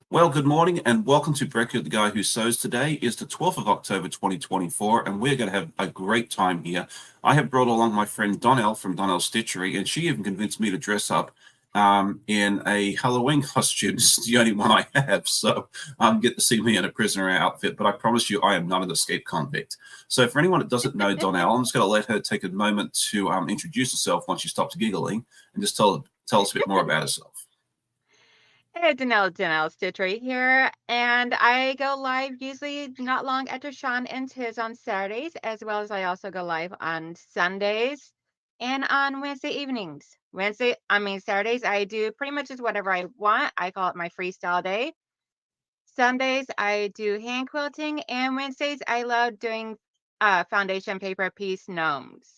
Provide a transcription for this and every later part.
Well, good morning and welcome to Brekkie, the Guy Who Sews. Today is the 12th of October 2024, and we're going to have a great time here. I have brought along my friend Donnell from Donnell Stitchery, and she even convinced me to dress up in a Halloween costume. This is the only one I have, so get to see me in a prisoner outfit, but I promise you I am not an escaped convict. So for anyone that doesn't know Donnell, I'm just going to let her take a moment to introduce herself once she stops giggling and just tell us a bit more about herself. Hey, Donnell Stitchery here, and I go live usually not long after Sean ends his on Saturdays, as well as I also go live on Sundays and on Wednesday evenings. Saturdays, I do pretty much just whatever I want. I call it my freestyle day. Sundays, I do hand quilting, and Wednesdays, I love doing foundation paper piece gnomes.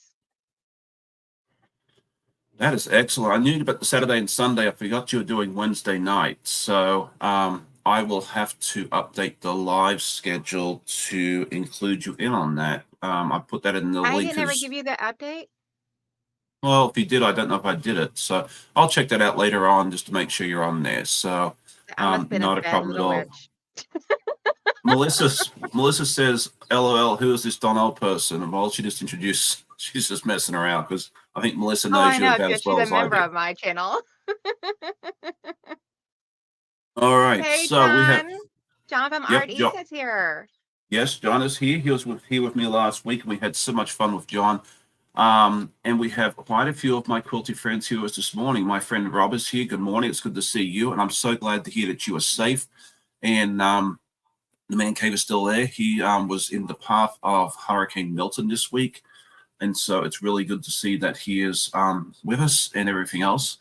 That is excellent. I knew about the Saturday and Sunday. I forgot you were doing Wednesday night. So I will have to update the live schedule to include you in on that. I put that in the I link didn't ever as give you the update. well. If you did, I don't know if I did it. So I'll check that out later on just to make sure you're on there. So I must have been a not a bad problem at little all. witch. Melissa says, "LOL, who is this Donnell person?" And well, she just introduced. She's just messing around because I think Melissa Oh, knows I you know, about because as she's well a as I member do. of my channel. All right, Hey, so we have John. John from yep, Art East John. is here. Yes, John is here. He was here with me last week, and we had so much fun with John. And we have quite a few of my quilty friends here with us this morning. My friend Rob is here. Good morning. It's good to see you, and I'm so glad to hear that you are safe. And the man cave is still there. He was in the path of Hurricane Milton this week, and so it's really good to see that he is with us and everything else.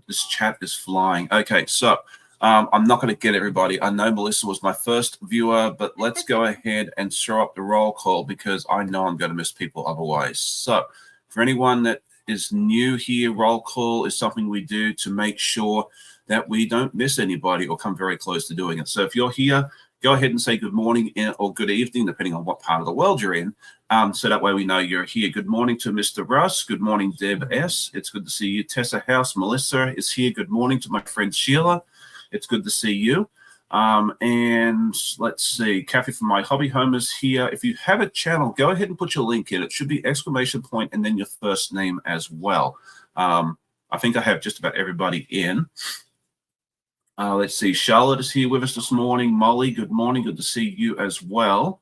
This chat is flying. Okay, so I'm not going to get everybody. I know Melissa was my first viewer, but let's go ahead and throw up the roll call because I know I'm going to miss people otherwise. So, for anyone that is new here, roll call is something we do to make sure that we don't miss anybody or come very close to doing it. So, if you're here, go ahead and say good morning or good evening, depending on what part of the world you're in. So that way we know you're here. Good morning to Mr. Russ. Good morning, Deb S. It's good to see you. Tessa House. Melissa is here. Good morning to my friend Sheila. It's good to see you. And let's see, Kathy from My Hobby Home is here. If you have a channel, go ahead and put your link in. It should be exclamation point and then your first name as well. I think I have just about everybody in. Let's see, Charlotte is here with us this morning. Molly, good morning. Good to see you as well.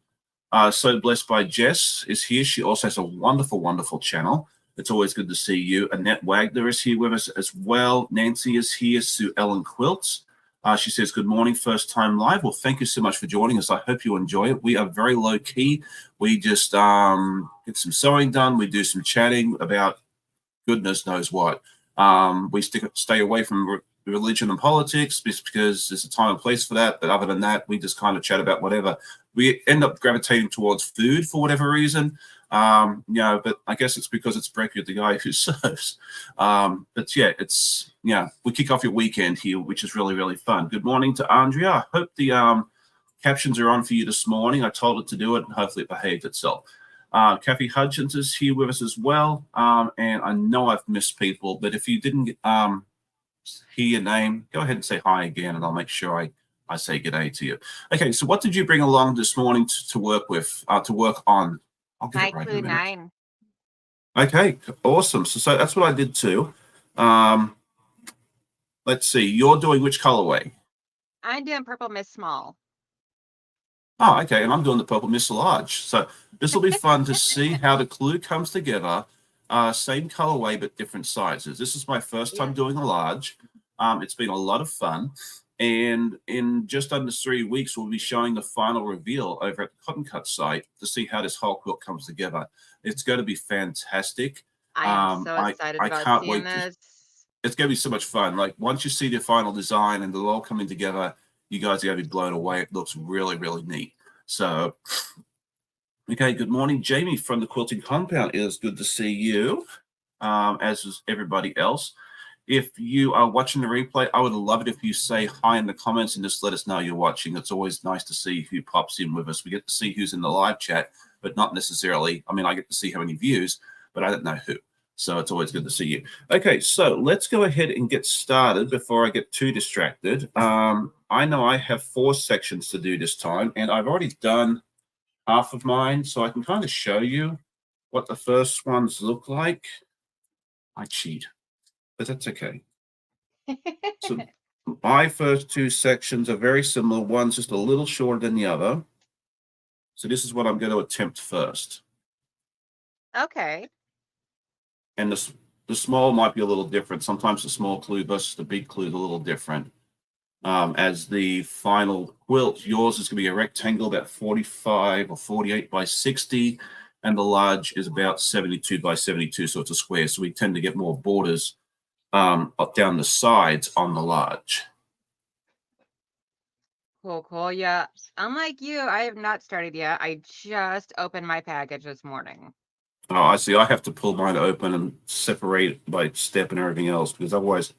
So Blessed by Jess is here. She also has a wonderful, wonderful channel. It's always good to see you. Annette Wagner is here with us as well. Nancy is here. Sue Ellen Quilts. She says, good morning, first time live. Well, thank you so much for joining us. I hope you enjoy it. We are very low key. We just get some sewing done. We do some chatting about goodness knows what. We stay away from religion and politics because there's a time and place for that. But other than that, we just kind of chat about whatever. We end up gravitating towards food for whatever reason. But I guess it's because it's Brekkie, the guy who serves. But yeah, we kick off your weekend here, which is really, really fun. Good morning to Andrea. I hope the captions are on for you this morning. I told it to do it, and hopefully it behaved itself. Kathy Hudgens is here with us as well. And I know I've missed people, but if you didn't hear your name, go ahead and say hi again, and I'll make sure I say good day to you. Okay, so what did you bring along this morning to work with, to work on? I'll get My it right in a Clue minute. 9. Okay, awesome. So that's what I did too. Let's see, you're doing which colorway? I'm doing Purple Miss Small. Oh, okay, and I'm doing the purple mist large. So this will be fun to see how the clue comes together. Same colorway, but different sizes. This is my first time Yes. doing a large. It's been a lot of fun. And in just under 3 weeks, we'll be showing the final reveal over at the Cotton Cut site to see how this whole quilt comes together. It's going to be fantastic. I am so excited I about can't seeing wait to. this. It's going to be so much fun. Like once you see the final design and they're all coming together, you guys are going to be blown away. It looks really, really neat. So, okay, good morning, Jamie from the Quilting Compound. It is good to see you, as is everybody else. If you are watching the replay, I would love it if you say hi in the comments and just let us know you're watching. It's always nice to see who pops in with us. We get to see who's in the live chat, but not necessarily. I mean, I get to see how many views, but I don't know who. So it's always good to see you. Okay, so let's go ahead and get started before I get too distracted. I know I have 4 sections to do this time, and I've already done half of mine, so I can kind of show you what the first ones look like. I cheat, but that's okay. So my first 2 sections are very similar. One's just a little shorter than the other. So this is what I'm going to attempt first. Okay. And the small might be a little different. Sometimes the small clue versus the big clue is a little different. As the final quilt, yours is going to be a rectangle about 45 or 48 by 60, and the large is about 72 by 72, so it's a square. So we tend to get more borders up down the sides on the large. Cool, cool. Yeah. Unlike you, I have not started yet. I just opened my package this morning. Oh, I see. I have to pull mine open and separate it by step and everything else because otherwise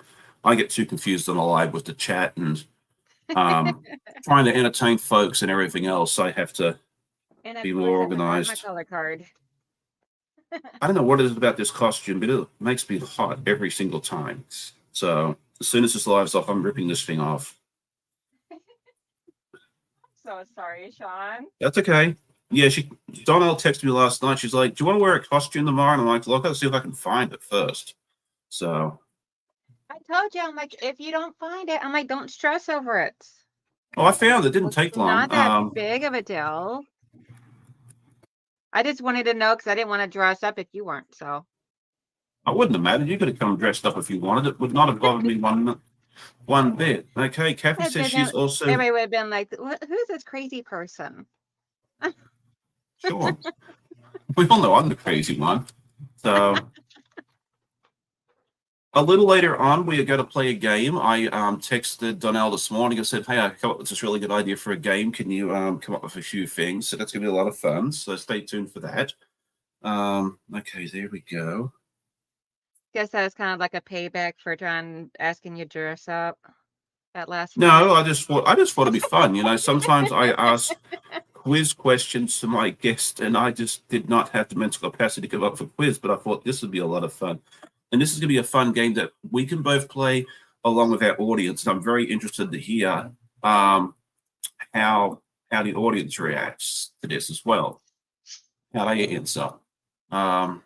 I get too confused on the live with the chat and um, trying to entertain folks and everything else. I have to And of be course, more I forgot my organized. color card. I don't know what it is about this costume, but it makes me hot every single time. So as soon as this live's off, I'm ripping this thing off. So sorry, Sean. That's okay. Yeah, Donnell texted me last night. She's like, "Do you want to wear a costume tomorrow?" And I'm like, "Look, I'll see if I can find it first." So, I told you, I'm like, if you don't find it, I'm like, don't stress over it. oh, I found it. Didn't It's take long. not that big of a deal. I just wanted to know because I didn't want to dress up if you weren't. So I wouldn't have mattered. You could have come dressed up if you wanted. It would not have bothered me one bit. Okay, Kathy says she's also everybody would have been like, who's this crazy person? sure. We all know I'm the crazy one. So a little later on, we are going to play a game. I texted Donnell this morning. I said, "Hey, I come up with this really good idea for a game. Can you come up with a few things?" So that's going to be a lot of fun. So stay tuned for that. Okay, there we go. Guess that was kind of like a payback for John asking you to dress up at last minute. No, I just thought it'd be fun. You know, sometimes I ask quiz questions to my guest, and I just did not have the mental capacity to come up for quiz. But I thought this would be a lot of fun, and this is going to be a fun game that we can both play along with our audience. And I'm very interested to hear um, how the audience reacts to this as well, how they answer. Um,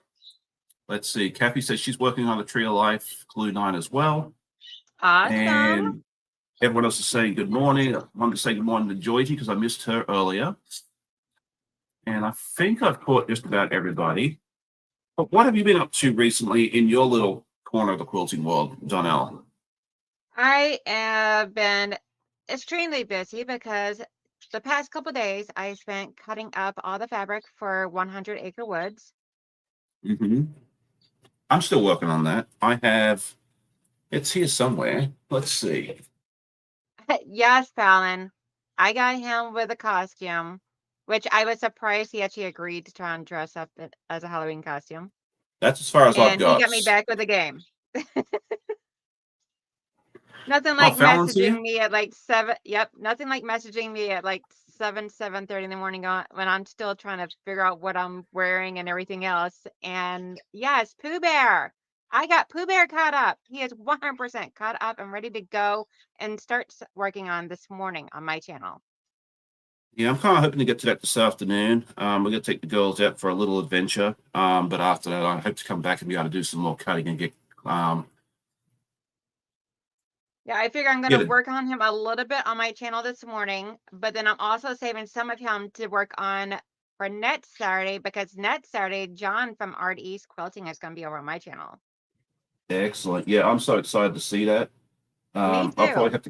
let's see. Kathy says she's working on a Tree of Life Clue 9 as well, Awesome. and everyone else is saying good morning. I wanted to say good morning to Joyty because I missed her earlier. And I think I've caught just about everybody. But what have you been up to recently in your little corner of the quilting world, Donnell? I have been extremely busy because the past couple days I spent cutting up all the fabric for 100 Acre Woods. Mm-hmm. I'm still working on that. It's here somewhere. Let's see. Yes, Fallon. I got him with a costume, which I was surprised he actually agreed to try and dress up as a Halloween costume. That's as far as I've And he got. got me back with a game. Nothing Oh, like Fallon's here? messaging me at like 7. Yep, nothing like messaging me at like 7:30 in the morning when I'm still trying to figure out what I'm wearing and everything else. And yes, Pooh Bear. I got Pooh Bear caught up. He is 100% caught up and ready to go and start working on this morning on my channel. Yeah, I'm kind of hoping to get to that this afternoon. We're going to take the girls out for a little adventure. But after that, I hope to come back and be able to do some more cutting and Yeah, I figure I'm going get to it. work on him a little bit on my channel this morning, but then I'm also saving some of him to work on for next Saturday because next Saturday, John from Art East Quilting is going to be over on my channel. Excellent. Yeah, I'm so excited to see that. Me I'll probably too. have to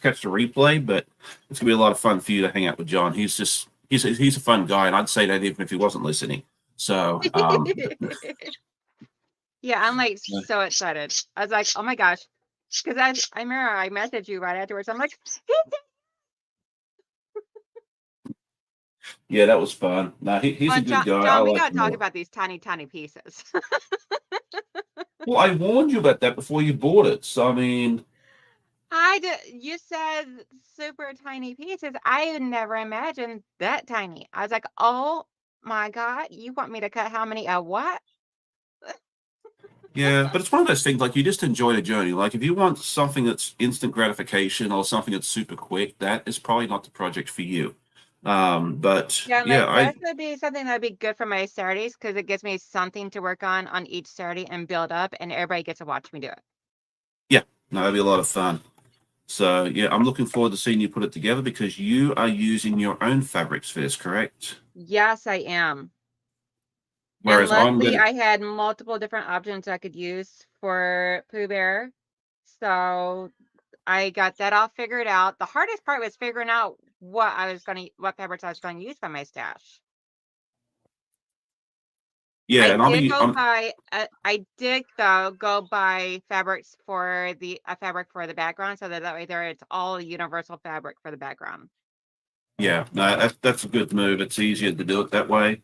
catch the replay, but it's gonna be a lot of fun for you to hang out with John. He's a fun guy, and I'd say that even if he wasn't listening. So Yeah, I'm like so excited. I was like, oh my gosh. Because I remember I messaged you right afterwards. I'm like, yeah, that was fun. No, he's a well, good guy. I John, we like got to him a talk lot. about these tiny, tiny pieces. Well, I warned you about that before you bought it. So I mean, You said super tiny pieces. I had never imagined that tiny. I was like, oh my God, you want me to cut how many? A what? Yeah, but it's one of those things like you just enjoy the journey. Like if you want something that's instant gratification or something that's super quick, that is probably not the project for you. But Yeah, yeah, like that would be something that'd be good for my Saturdays because it gives me something to work on each Saturday and build up, and everybody gets to watch me do it. yeah, no, that'd be a lot of fun. So yeah, I'm looking forward to seeing you put it together because you are using your own fabrics for this, correct? Yes, I am. And Whereas I'm luckily, gonna, I had multiple different options I could use for Pooh Bear. So I got that all figured out. The hardest part was figuring out what fabrics I was gonna use for my stash. yeah, and I did though go buy fabrics for the a fabric for the background so that way there it's all universal fabric for the background. yeah, no, that's a good move. It's easier to do it that way.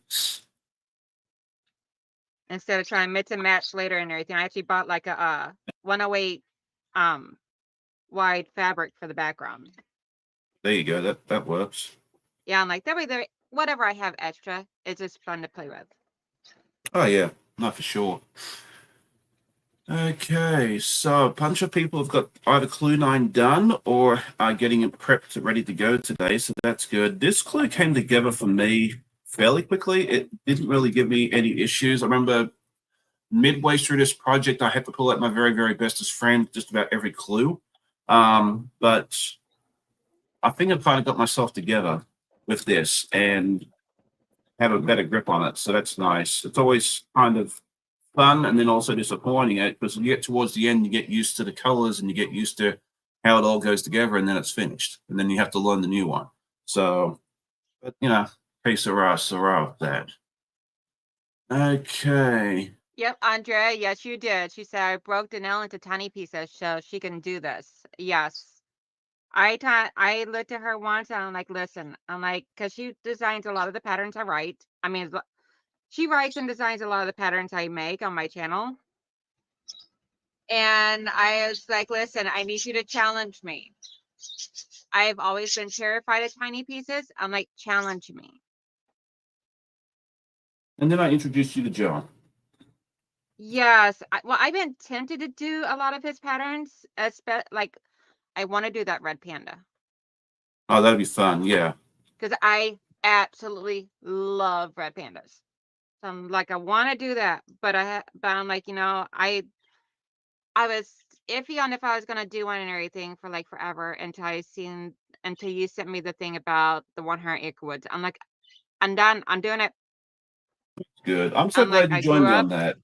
Instead of trying to mix and match later and everything. I actually bought like a 108 um wide fabric for the background. There you go. That works. Yeah, I'm like that way there whatever I have extra, it's just fun to play with. Oh yeah, no, for sure. Okay, so a bunch of people have got either Clue 9 done or are getting it prepped ready to go today, so that's good. This clue came together for me fairly quickly. It didn't really give me any issues. I remember midway through this project, I had to pull out my very, very bestest friend just about every clue. But I think I've kind of got myself together with this and have a better grip on it, so that's nice. It's always kind of fun and then also disappointing because when you get towards the end, you get used to the colors and you get used to how it all goes together, and then it's finished, and then you have to learn the new one. So, but hey, Sarah, with that. Okay. Yep, Andrea, yes, you did. She said I broke Donnell into tiny pieces so she can do this. Yes. I looked at her once and I'm like, listen, I'm like, because she designs a lot of the patterns I write. I mean, she writes and designs a lot of the patterns I make on my channel. And I was like, listen, I need you to challenge me. I've always been terrified of tiny pieces. I'm like, challenge me. And then I introduced you to John. Yes. Well, I've been tempted to do a lot of his patterns, like I want to do that red panda Oh, that'd be fun. Yeah. because I absolutely love red pandas. So I'm like, I want to do that, but I'm like, I was iffy on if I was gonna do one and everything for like forever until you sent me the thing about the 100 acre woods. I'm like, I'm done. I'm doing it. Good. I'm so I'm like, glad you joined me on that.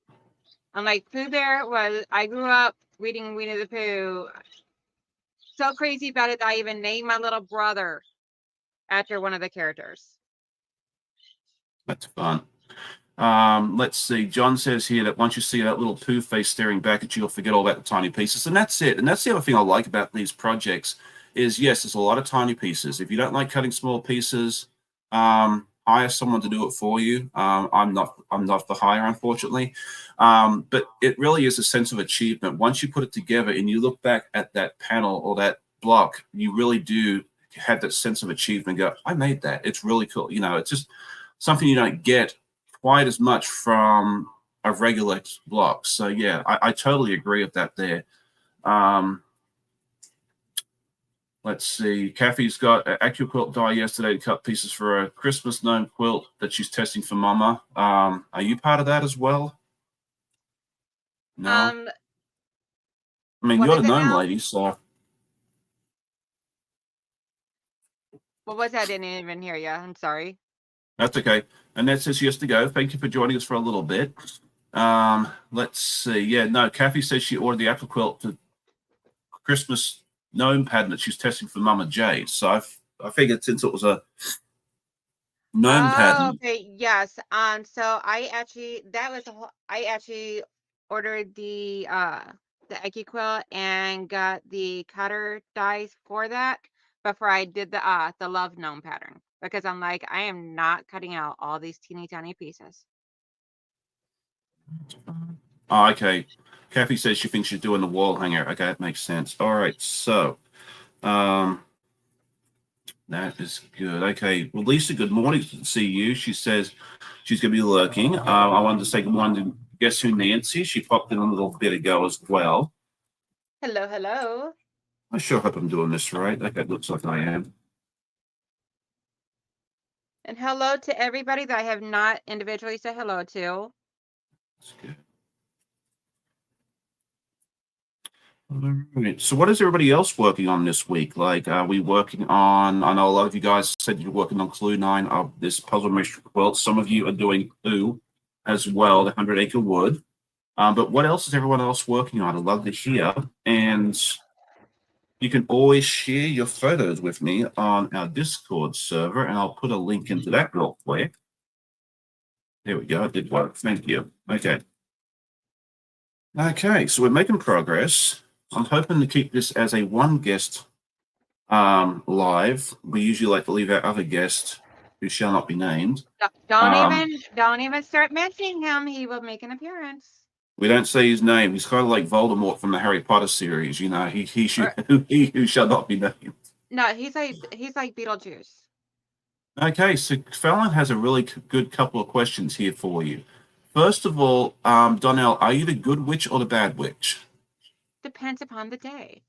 I'm like, I grew up reading Winnie the Pooh. So crazy about it that I even named my little brother after one of the characters. That's fun. Let's see. John says here that once you see that little poo face staring back at you, you'll forget all about the tiny pieces. And that's it. And that's the other thing I like about these projects is, yes, there's a lot of tiny pieces. If you don't like cutting small pieces, hire someone to do it for you. I'm not the hire, unfortunately. But it really is a sense of achievement. Once you put it together and you look back at that panel or that block, you really do have that sense of achievement. Go, I made that. It's really cool. It's just something you don't get quite as much from a regular block. So yeah, I totally agree with that there. Um, let's see. Kathy's got an AccuQuilt die yesterday to cut pieces for a Christmas gnome quilt that she's testing for Mama. Are you part of that as well? No. Um, I mean, what you're is the it gnome now? lady, so What was that? I didn't even hear you. I'm sorry. that's okay. And that says she has to go. Thank you for joining us for a little bit. Let's see. Yeah, no, Kathy says she ordered the AccuQuilt for Christmas gnome pattern that she's testing for Mama J. So I figured since it was a gnome Oh, pattern. okay. Yes. So I actually ordered the Eki quilt and got the cutter dies for that before I did the love gnome pattern because I'm like, I am not cutting out all these teeny tiny pieces. Oh, okay. Kathy says she thinks she's doing the wall hanger. Okay, that makes sense. All right, so um, that is good. Okay, well, Lisa, good morning. Good to see you. She says she's going to be lurking. I wanted to say good morning guess who, Nancy? She popped in a little bit ago as well. Hello, hello. I sure hope I'm doing this right. Okay, it looks like I am. And hello to everybody that I have not individually said hello to. That's good. All right. So, what is everybody else working on this week? Like, are we working on? I know a lot of you guys said you're working on Clue 9 of this puzzle mystery quilt. Some of you are doing Clue as well, the 100-acre wood. But what else is everyone else working on? I'd love to hear. And you can always share your photos with me on our Discord server, and I'll put a link into that real quick. There we go. It did work. Thank you. Okay. Okay, so we're making progress. I'm hoping to keep this as a one guest live. We usually like to leave our other guest, who shall not be named. Don't even start mentioning him. He will make an appearance. We don't say his name. He's kind of like Voldemort from the Harry Potter series. You know, he should he who shall not be named. No, he's like Beetlejuice. Okay, so Fallon has a really good couple of questions here for you. First of all, Donnell, are you the good witch or the bad witch? Depends upon the day.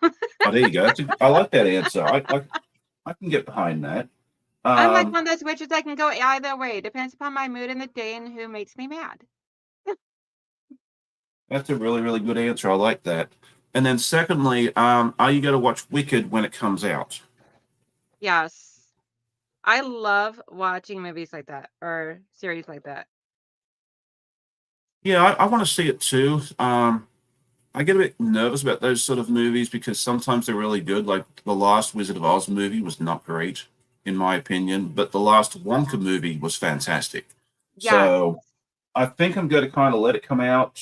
Oh, there you go. I like that answer. I can get behind that. I'm like one of those witches that can go either way. Depends upon my mood in the day and who makes me mad. That's a really, really good answer. I like that. And then secondly, are you going to watch Wicked when it comes out? Yes. I love watching movies like that or series like that. Yeah, I want to see it too. I get a bit nervous about those sort of movies because sometimes they're really good. Like the last Wizard of Oz movie was not great, in my opinion, but the last Wonka movie was fantastic. Yeah. So I think I'm going to kind of let it come out,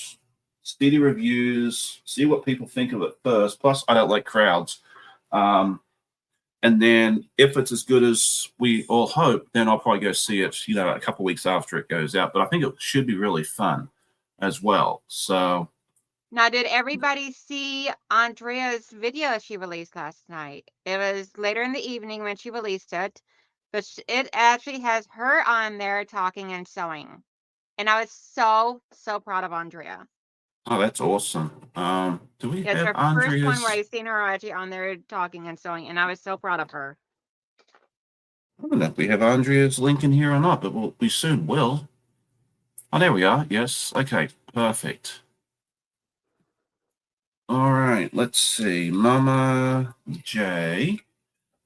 steady reviews, see what people think of it first. Plus, I don't like crowds. And then if it's as good as we all hope, then I'll probably go see it, a couple of weeks after it goes out. But I think it should be really fun as well. So now, did everybody see Andrea's video she released last night? It was later in the evening when she released it, but it actually has her on there talking and sewing. And I was so, so proud of Andrea. oh, that's awesome. Do we It's have her first one where Andrea's? I seen her actually on there talking and sewing, and I was so proud of her. I don't know if we have Andrea's link in here or not, but we soon will. Oh, there we are. Yes. Okay. Perfect. All right. Let's see. Mama J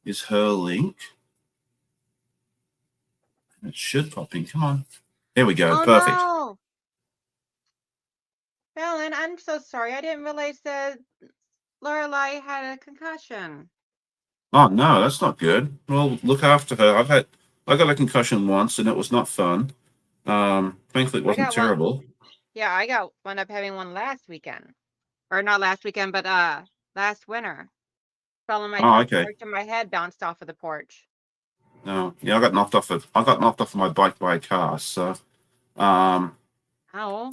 is her link. It should pop in. Come on. There we go. Oh Perfect. no, Fallon, I'm so sorry. I didn't realize that Lorelai had a concussion. Oh no, that's not good. Well, look after her. I got a concussion once, and it was not fun. Thankfully, it I wasn't got one. terrible. Yeah, I got wound up having one last weekend, or not last weekend, but last winter. Fell on my Oh, front okay. porch and my head bounced off of the porch. No, yeah, I got knocked off of my bike by a car. So, um, How?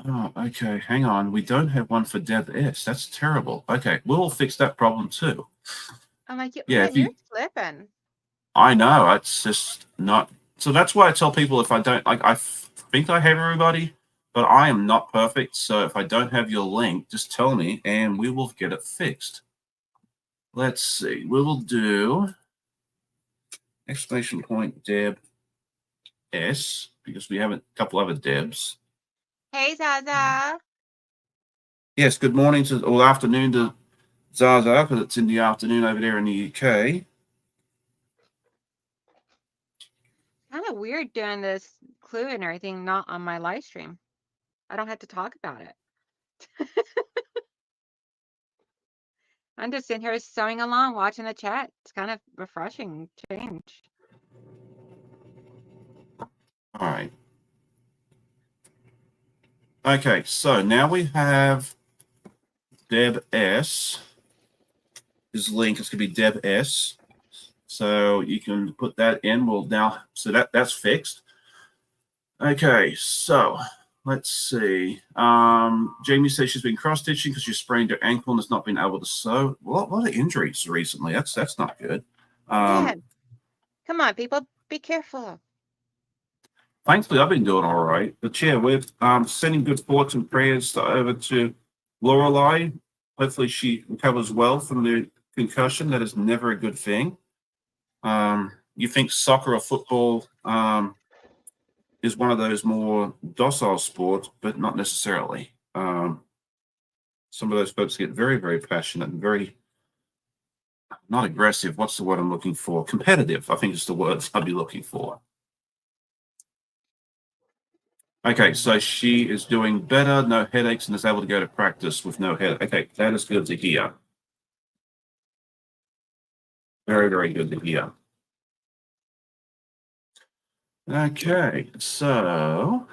oh, okay. Hang on. We don't have one for Deb S. That's terrible. Okay, we'll fix that problem too. I'm like, Yeah, man, you're slipping. I know it's just not. So that's why I tell people if I don't like, think I have everybody, but I am not perfect. So if I don't have your link, just tell me and we will get it fixed. Let's see. We will do exclamation point Deb S because we have a couple other Debs. Hey, Zaza. Yes, good morning to or afternoon to Zaza because it's in the afternoon over there in the UK. Kind of weird doing this clue and everything not on my live stream. I don't have to talk about it. I'm just sitting here sewing along, watching the chat. It's kind of refreshing change. All right. Okay, so now we have Deb S. His link is going to be Deb S. So you can put that in. We'll now, so that's fixed. Okay, so let's see. Jamie says she's been cross stitching because she sprained her ankle and has not been able to sew. Well, a lot of injuries recently. That's not good. Man, come on, people, be careful. Thankfully, I've been doing all right. But yeah, we're sending good thoughts and prayers over to Lorelei. Hopefully, she recovers well from the concussion. That is never a good thing. You think soccer or football is one of those more docile sports, but not necessarily. Some of those folks get very, very passionate and very not aggressive. What's the word I'm looking for? Competitive, I think is the words I'd be looking for. Okay, so she is doing better, no headaches, and is able to go to practice with no headache. Okay, that is good to hear. Very, very good to hear. Okay, so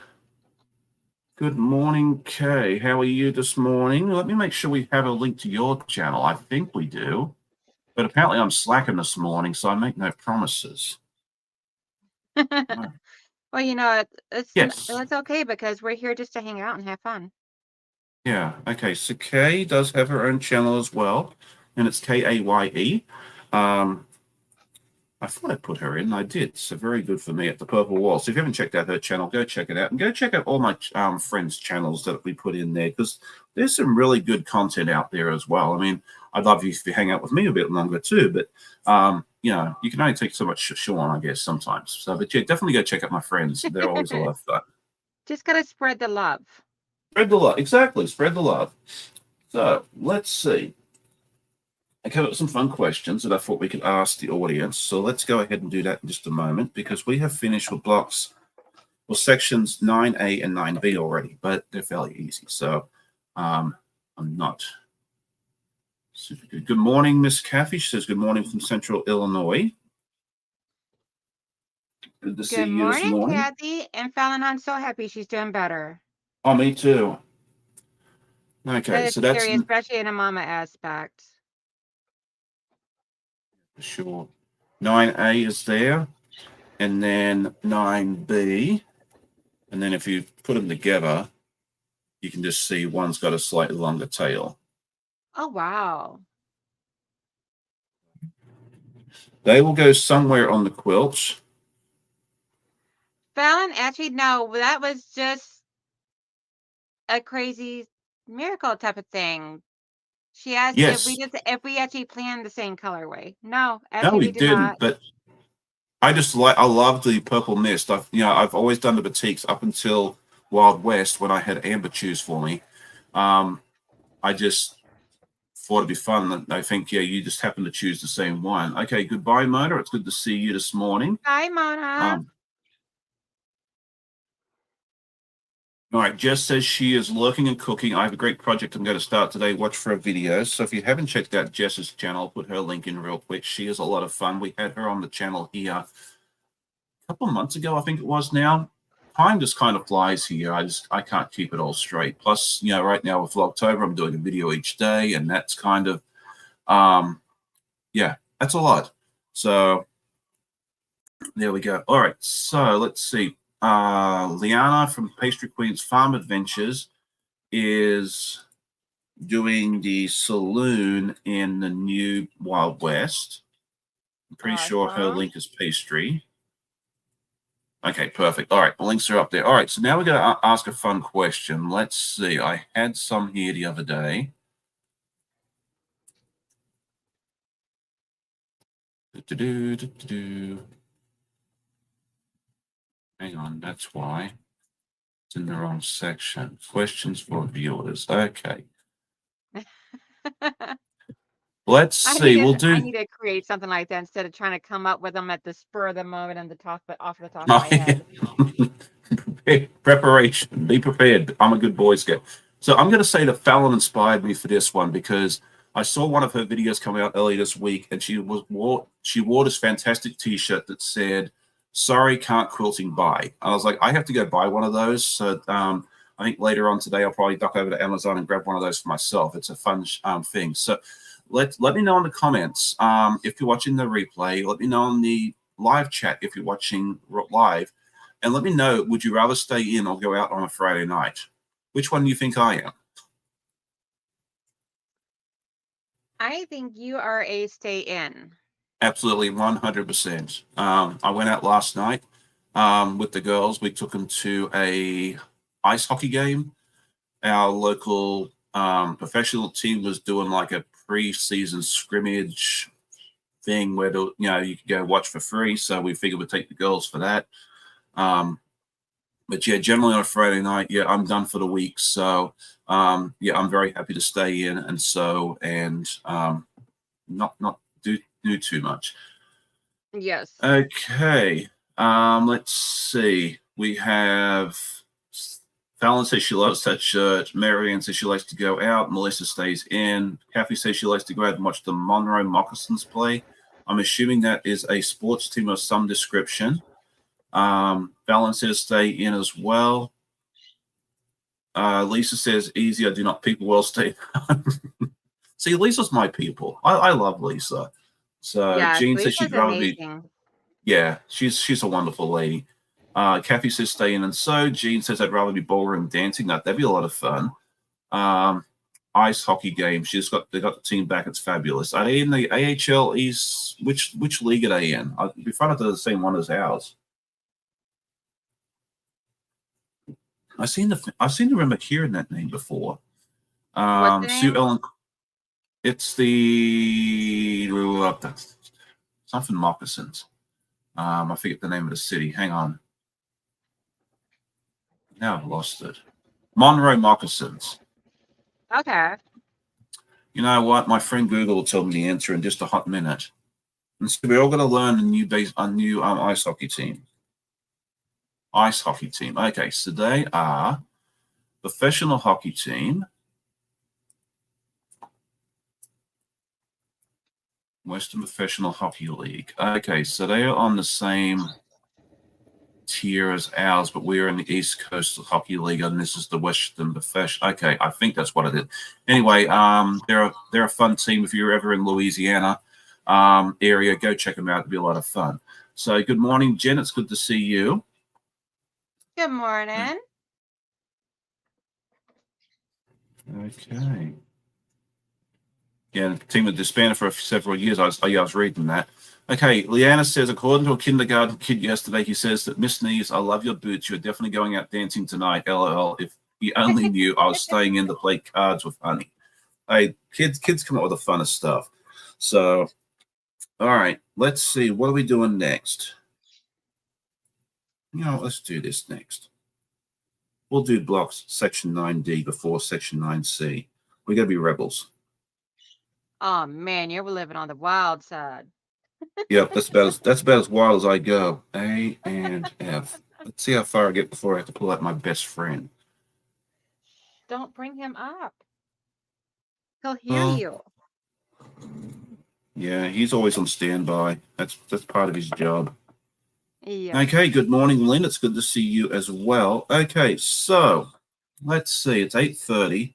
good morning, Kay. How are you this morning? Let me make sure we have a link to your channel. I think we do, but apparently I'm slacking this morning, so I make no promises. Oh, Well, you know, yes. it's okay because we're here just to hang out and have fun. Yeah. Okay. So Kay does have her own channel as well, and it's Kaye. I thought I put her in. I did. So very good for me at the Purple Wall. So if you haven't checked out her channel, go check it out, and go check out all my friends' channels that we put in there because there's some really good content out there as well. I mean, I'd love you if you hang out with me a bit longer too, but you know, you can only take so much Sean, I guess, sometimes. So, but yeah, definitely go check out my friends. They're always a lot of fun. Just gotta spread the love. Spread the love. Exactly. Spread the love. So let's see. I came up with some fun questions that I thought we could ask the audience. So let's go ahead and do that in just a moment because we have finished with blocks, well, sections 9A and 9B already, but they're fairly easy. So I'm not super good. Good morning, Miss Kathy. She says, good morning from Central Illinois. Good to see Good you this morning, morning. Kathy. And Fallon, I'm so happy she's doing better. Oh, me too. Okay, It's so that's scary, especially in a mama aspect. for sure. 9A is there, and then 9B. And then if you put them together, you can just see one's got a slightly longer tail. Oh, wow. They will go somewhere on the quilt. Fallon, actually, no, that was just a crazy miracle type of thing. She asked Yes. if we actually planned the same colorway. No, No, actually, we we did not. didn't. But I love the purple mist. I've always done the batiks up until Wild West when I had Amber choose for me. I just thought it'd be fun. And I think, yeah, you just happen to choose the same one. Okay, goodbye, Mona. It's good to see you this morning. Hi, Mona. All right, Jess says she is lurking and cooking. I have a great project I'm going to start today. Watch for her videos. So if you haven't checked out Jess's channel, I'll put her link in real quick. She is a lot of fun. We had her on the channel here a couple of months ago, I think it was now. Time just kind of flies here. I can't keep it all straight. Plus, you know, right now with Vlogtober, I'm doing a video each day, and that's kind of yeah, that's a lot. So there we go. All right, so let's see. Liana from Pastry Queen's Farm Adventures is doing the saloon in the new Wild West. I'm pretty sure her Awesome. link is pastry. Okay, perfect. All right, the links are up there. All right, so now we're going to ask a fun question. Let's see. I had some here the other day. Hang on, that's why. It's in the wrong section. Questions for viewers. Okay. Let's see. We'll I do need to create something like that instead of trying to come up with them at the spur of the moment and the top, but off the top of my head. preparation. Be prepared. I'm a good Boy Scout. So I'm going to say that Fallon inspired me for this one because I saw one of her videos come out earlier this week, and she wore this fantastic T-shirt that said, "Sorry, can't quilting buy." I was like, I have to go buy one of those. So I think later on today I'll probably duck over to Amazon and grab one of those for myself. It's a fun thing. So let me know in the comments if you're watching the replay. Let me know in the live chat if you're watching live. And let me know, would you rather stay in or go out on a Friday night? Which one do you think I am? I think you are a stay in. Absolutely 100%. I went out last night. with the girls. We took them to a ice hockey game. Our local professional team was doing like a pre-season scrimmage thing where you could go watch for free. So we figured we'd take the girls for that. But yeah, generally on a Friday night, yeah, I'm done for the week. So yeah, I'm very happy to stay in and sew and not do too much. Yes. Okay. Let's see. We have Fallon says she loves that shirt. Marianne says she likes to go out. Melissa stays in. Kathy says she likes to go out and watch the Monroe Moccasins play. I'm assuming that is a sports team of some description. Fallon says stay in as well. Lisa says easy. I do not people well stay. See, Lisa's my people. I love Lisa. So Yes, Jean says she'd Lisa's rather be. amazing. Yeah, she's a wonderful lady. Kathy says stay in and sew. Jean says I'd rather be ballroom dancing. That'd be a lot of fun. Ice hockey game. They got the team back. It's fabulous. Are they in the AHL East? Which league are they in? I'd be fun if they're the same one as ours. I seem to remember hearing that name before. What's the Sue name? Ellen. It's the something moccasins. I forget the name of the city. Hang on. Now I've lost it. Monroe Moccasins. Okay. You know what? My friend Google will tell me the answer in just a hot minute. And so we're all going to learn a new ice hockey team. Ice hockey team. Okay, so they are professional hockey team. Western Professional Hockey League. Okay, so they are on the same tier as ours, but we're in the East Coast Hockey League, and this is the Western Professional. Okay, I think that's what it is. Anyway, they're a fun team. If you're ever in Louisiana area, go check them out. It'll be a lot of fun. So, good morning, Jen. It's good to see you. Good morning. Okay. Yeah, the team had disbanded for several years. I was reading that. Okay, Leanna says, according to a kindergarten kid yesterday, he says that Miss Neves, I love your boots. You're definitely going out dancing tonight. LOL. If he only knew I was staying in to play cards with honey. Hey, kids come up with the funnest stuff. So, all right, let's see. What are we doing next? Let's do this next. We'll do blocks section 9D before section 9C. We got to be rebels. Oh man, you're living on the wild side. Yep, that's about as wild as I go. A and F. Let's see how far I get before I have to pull out my best friend. Don't bring him up. He'll hear Well, you. yeah, he's always on standby. That's part of his job. Yes. Okay, good morning, Lynn. It's good to see you as well. Okay, so let's see. It's 8:30.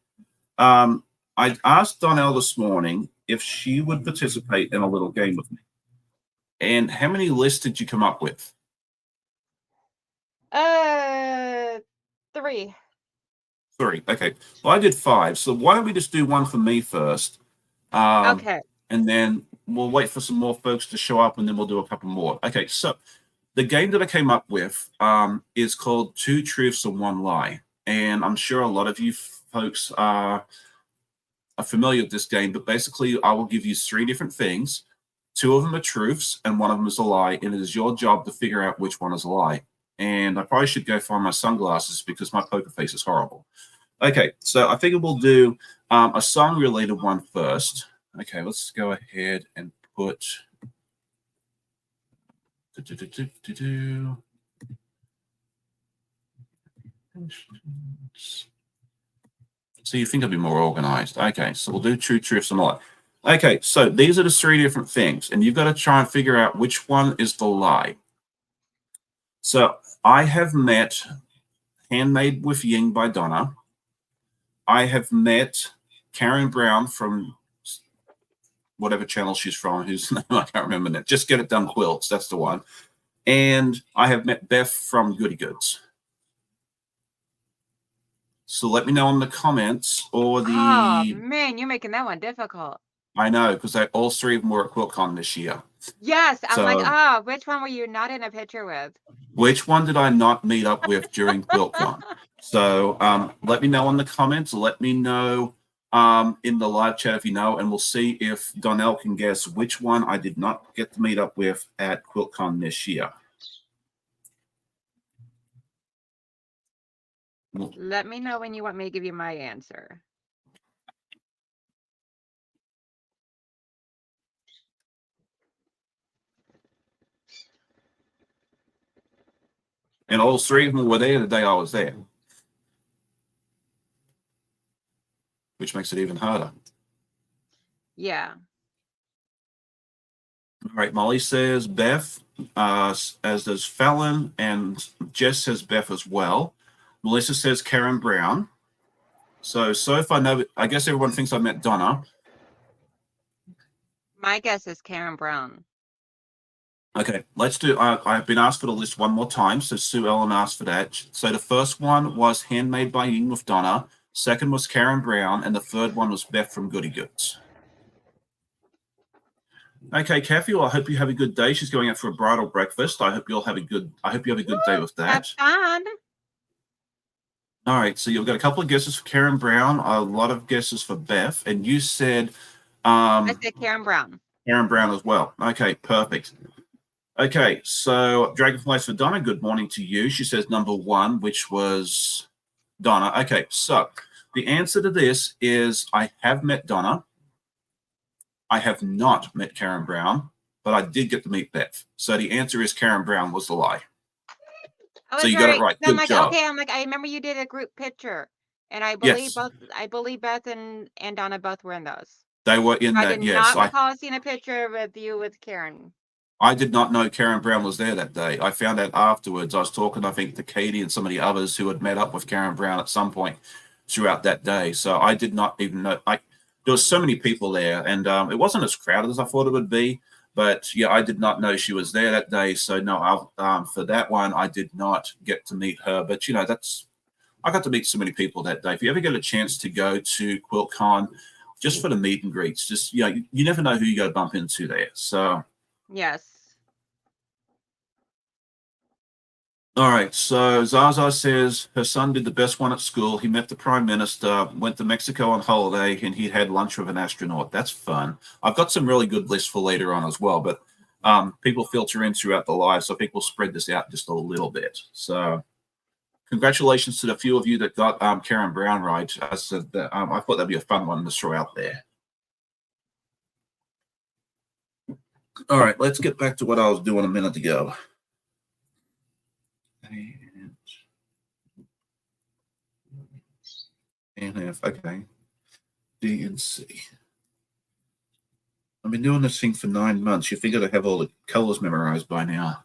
I asked Donnell this morning if she would participate in a little game with me. And how many lists did you come up with? 3. 3. Okay. Well, I did 5. So why don't we just do one for me first? Okay. And then we'll wait for some more folks to show up and then we'll do a couple more. Okay. So the game that I came up with is called Two Truths and One Lie. And I'm sure a lot of you folks are familiar with this game, but basically I will give you 3 different things. 2 of them are truths and 1 of them is a lie. And it is your job to figure out which one is a lie. And I probably should go find my sunglasses because my poker face is horrible. Okay, so I figure we'll do a song-related one first. Okay, let's go ahead and put. So you think I'd be more organized. Okay, so we'll do true, truths, and lie. Okay, so these are the 3 different things, and you've got to try and figure out which one is the lie. So I have met Handmade with Ying by Donna. I have met Karen Brown from whatever channel she's from, whose name I can't remember now. Just Get It Done Quilts, that's the one. And I have met Beth from Goody Goods. So let me know in the comments or Oh the. man, you're making that one difficult. I know, because all three of them were at QuiltCon this year. Yes, I'm like, So oh, which one were you not in a picture with? which one did I not meet up with during QuiltCon? So let me know in the comments. Let me know in the live chat if you know, and we'll see if Donnell can guess which one I did not get to meet up with at QuiltCon this year. Let me know when you want me to give you my answer. And all three of them were there the day I was there, which makes it even harder. Yeah. All right, Molly says Beth, as does Fallon, and Jess says Beth as well. Melissa says Karen Brown. So far, no, I guess everyone thinks I met Donna. My guess is Karen Brown. Okay, let's do. I've been asked for the list one more time. So Sue Ellen asked for that. So the first one was Handmade by Ying with Donna. Second was Karen Brown, and the third one was Beth from Goody Goods. Okay, Kathy. Well, I hope you have a good day. She's going out for a bridal breakfast. I hope you have a good day with that. Have fun. All right, so you've got a couple of guesses for Karen Brown, a lot of guesses for Beth, and you said I said Karen Brown. Karen Brown as well. Okay, perfect. Okay, so Dragonflies for Donna, good morning to you. She says number one, which was Donna. Okay, so the answer to this is I have met Donna. I have not met Karen Brown, but I did get to meet Beth. So the answer is Karen Brown was the lie. So you got it right. I'm Good like, job. okay, I'm like, I remember you did a group picture. And I believe Yes, both I believe Beth and Donna both were in those. they were in I that. did Yes, not recall seeing a picture with you with Karen. I did not know Karen Brown was there that day. I found out afterwards. I was talking, I think, to Katie and some of the others who had met up with Karen Brown at some point throughout that day. So I did not even know. There was so many people there, and it wasn't as crowded as I thought it would be. But yeah, I did not know she was there that day. So no, for that one, I did not get to meet her. But I got to meet so many people that day. If you ever get a chance to go to QuiltCon, just for the meet and greets, just you never know who you go bump into there. So. Yes. All right, so Zaza says her son did the best one at school. He met the prime minister, went to Mexico on holiday, and he had lunch with an astronaut. That's fun. I've got some really good lists for later on as well, but people filter in throughout the live, so people spread this out just a little bit. So congratulations to the few of you that got Karen Brown right. I said that I thought that'd be a fun one to throw out there. All right, let's get back to what I was doing a minute ago. And F, okay. D and C. I've been doing this thing for 9 months. You figure I have all the colors memorized by now.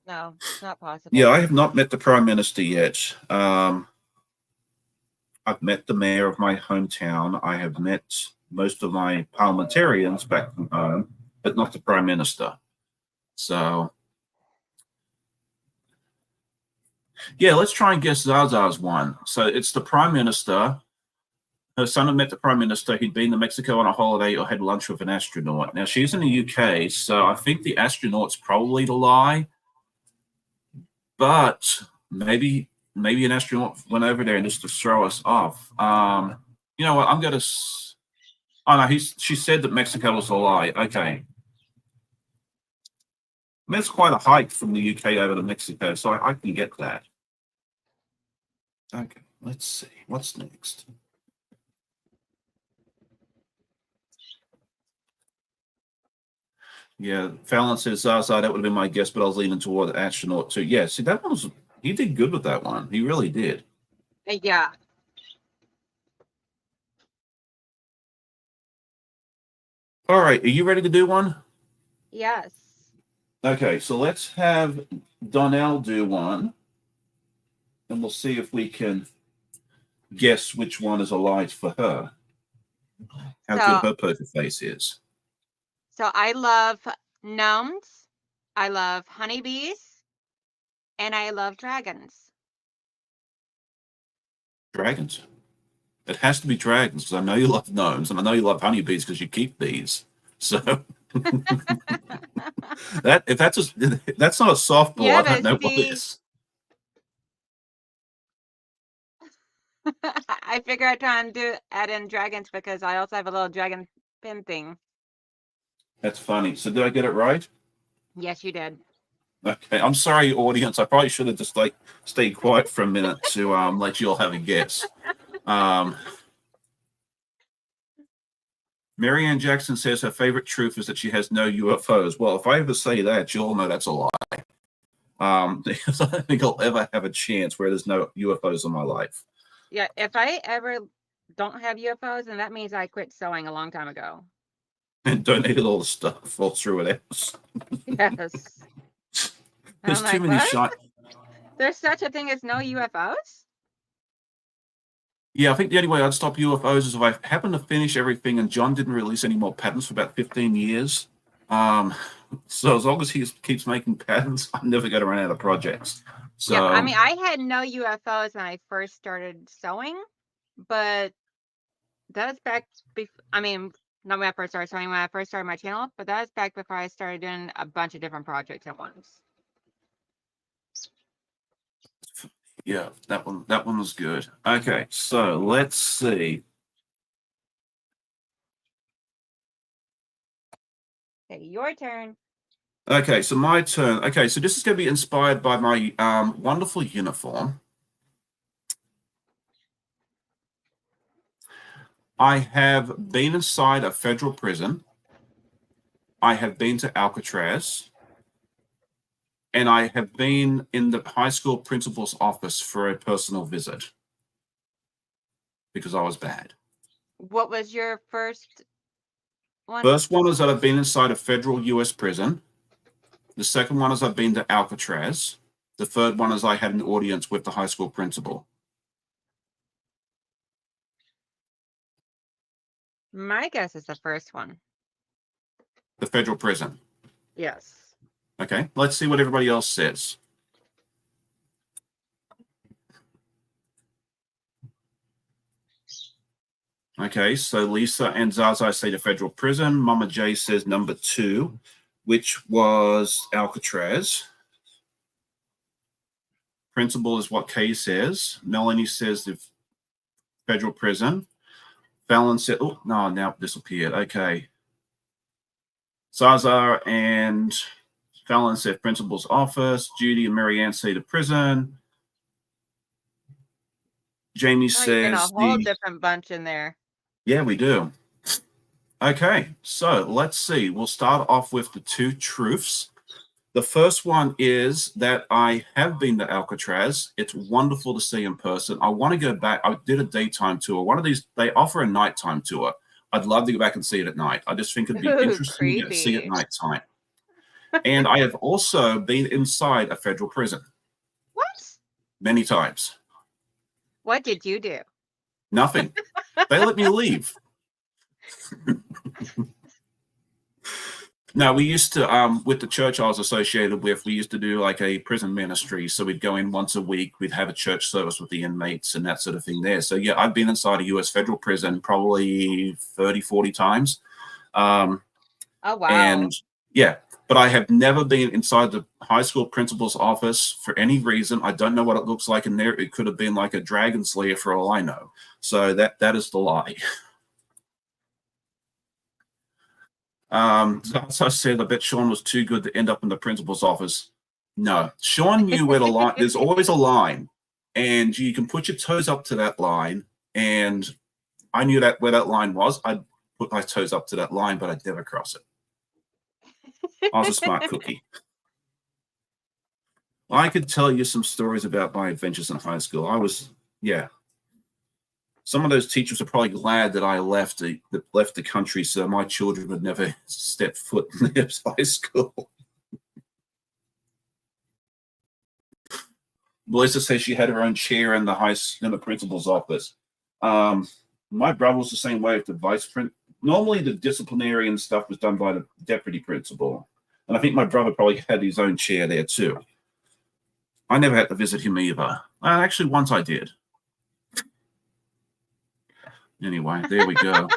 No, it's not possible. Yeah, I have not met the Prime Minister yet. I've met the mayor of my hometown. I have met most of my parliamentarians back from home, but not the Prime Minister. So, yeah, let's try and guess Zaza's one. So it's the Prime Minister. Her son had met the Prime Minister. He'd been to Mexico on a holiday or had lunch with an astronaut. Now, she's in the UK, so I think the astronaut's probably the lie. But maybe an astronaut went over there and just to throw us off. You know what? I'm gonna. Oh no, she said that Mexico was a lie. Okay, I mean, it's quite a hike from the UK over to Mexico, so I can get that. Okay, let's see what's next. Yeah, Fallon says Zaza. That would have been my guess, but I was leaning toward the astronaut too. Yeah, see, that one was. He did good with that one. He really did. Yeah. All right, are you ready to do one? Yes. Okay, so let's have Donnell do one, and we'll see if we can guess which one is a lie for her. How good her poker face is. So I love gnomes, I love honeybees, and I love dragons. Dragons. It has to be dragons because I know you love gnomes and I know you love honeybees because you keep bees. So that if that's that's not a softball, Yeah, I don't but know what see, is. I figure I try and add in dragons because I also have a little dragon pin thing. That's funny. So did I get it right? Yes, you did. Okay. I'm sorry, audience. I probably should have just like stayed quiet for a minute to let you all have a guess. Um, Marianne Jackson says her favorite truth is that she has no UFOs. Well, if I ever say that, you'll know that's a lie. Because I don't think I'll ever have a chance where there's no UFOs in my life. Yeah, if I ever don't have UFOs, then that means I quit sewing a long time ago. And donated all the stuff all through it else. Yes. There's I'm too like, many what? shot. There's such a thing as no UFOs? Yeah, I think the only way I'd stop UFOs is if I happen to finish everything and John didn't release any more patents for about 15 years. So as long as he keeps making patents, I'm never going to run out of projects. So Yeah, I mean, I had no UFOs when I first started sewing, but that's back I mean, not when I first started sewing, when I first started my channel, but that's back before I started doing a bunch of different projects at once. yeah, that one was good. Okay, so let's see. Okay, your turn. Okay, so my turn. Okay, so this is going to be inspired by my wonderful uniform. I have been inside a federal prison. I have been to Alcatraz. And I have been in the high school principal's office for a personal visit because I was bad. What was your first one? First one is that I've been inside a federal US prison. The second one is I've been to Alcatraz. The third one is I had an audience with the high school principal. My guess is the first one. The federal prison. Yes. Okay, let's see what everybody else says. Okay, so Lisa and Zaza say the federal prison. Mama J says number 2, which was Alcatraz. Principal is what Kay says. Melanie says the federal prison. Fallon said, oh, no, now it disappeared. Okay. Zaza and Fallon said principal's office. Judy and Marianne say the prison. Jamie Oh, you're getting a says whole different bunch in there. yeah, we do. Okay, so let's see. We'll start off with the 2 truths. The first one is that I have been to Alcatraz. It's wonderful to see in person. I want to go back. I did a daytime tour. One of these, they offer a nighttime tour. I'd love to go back and see it at night. I just think it'd be Ooh, interesting to see it at creepy. nighttime. And I have also been inside a federal prison What? many times. What did you do? Nothing. They let me leave. No, we used to, with the church I was associated with, we used to do like a prison ministry. So we'd go in once a week, we'd have a church service with the inmates and that sort of thing there. So yeah, I've been inside a US federal prison probably 30, 40 times. Oh, wow. And yeah, but I have never been inside the high school principal's office for any reason. I don't know what it looks like in there. It could have been like a dragon slayer for all I know. So that is the lie. As I said, I bet Sean was too good to end up in the principal's office. No, Sean knew where the line. There's always a line, and you can put your toes up to that line. And I knew that where that line was. I'd put my toes up to that line, but I'd never cross it. I was a smart cookie. I could tell you some stories about my adventures in high school. Yeah. Some of those teachers are probably glad that I left the country, so my children would never step foot in this high school. Melissa says she had her own chair in the principal's office. My brother was the same way with the vice principal. Normally, the disciplinary stuff was done by the deputy principal, and I think my brother probably had his own chair there too. I never had to visit him either. Actually, once I did. Anyway, there we go.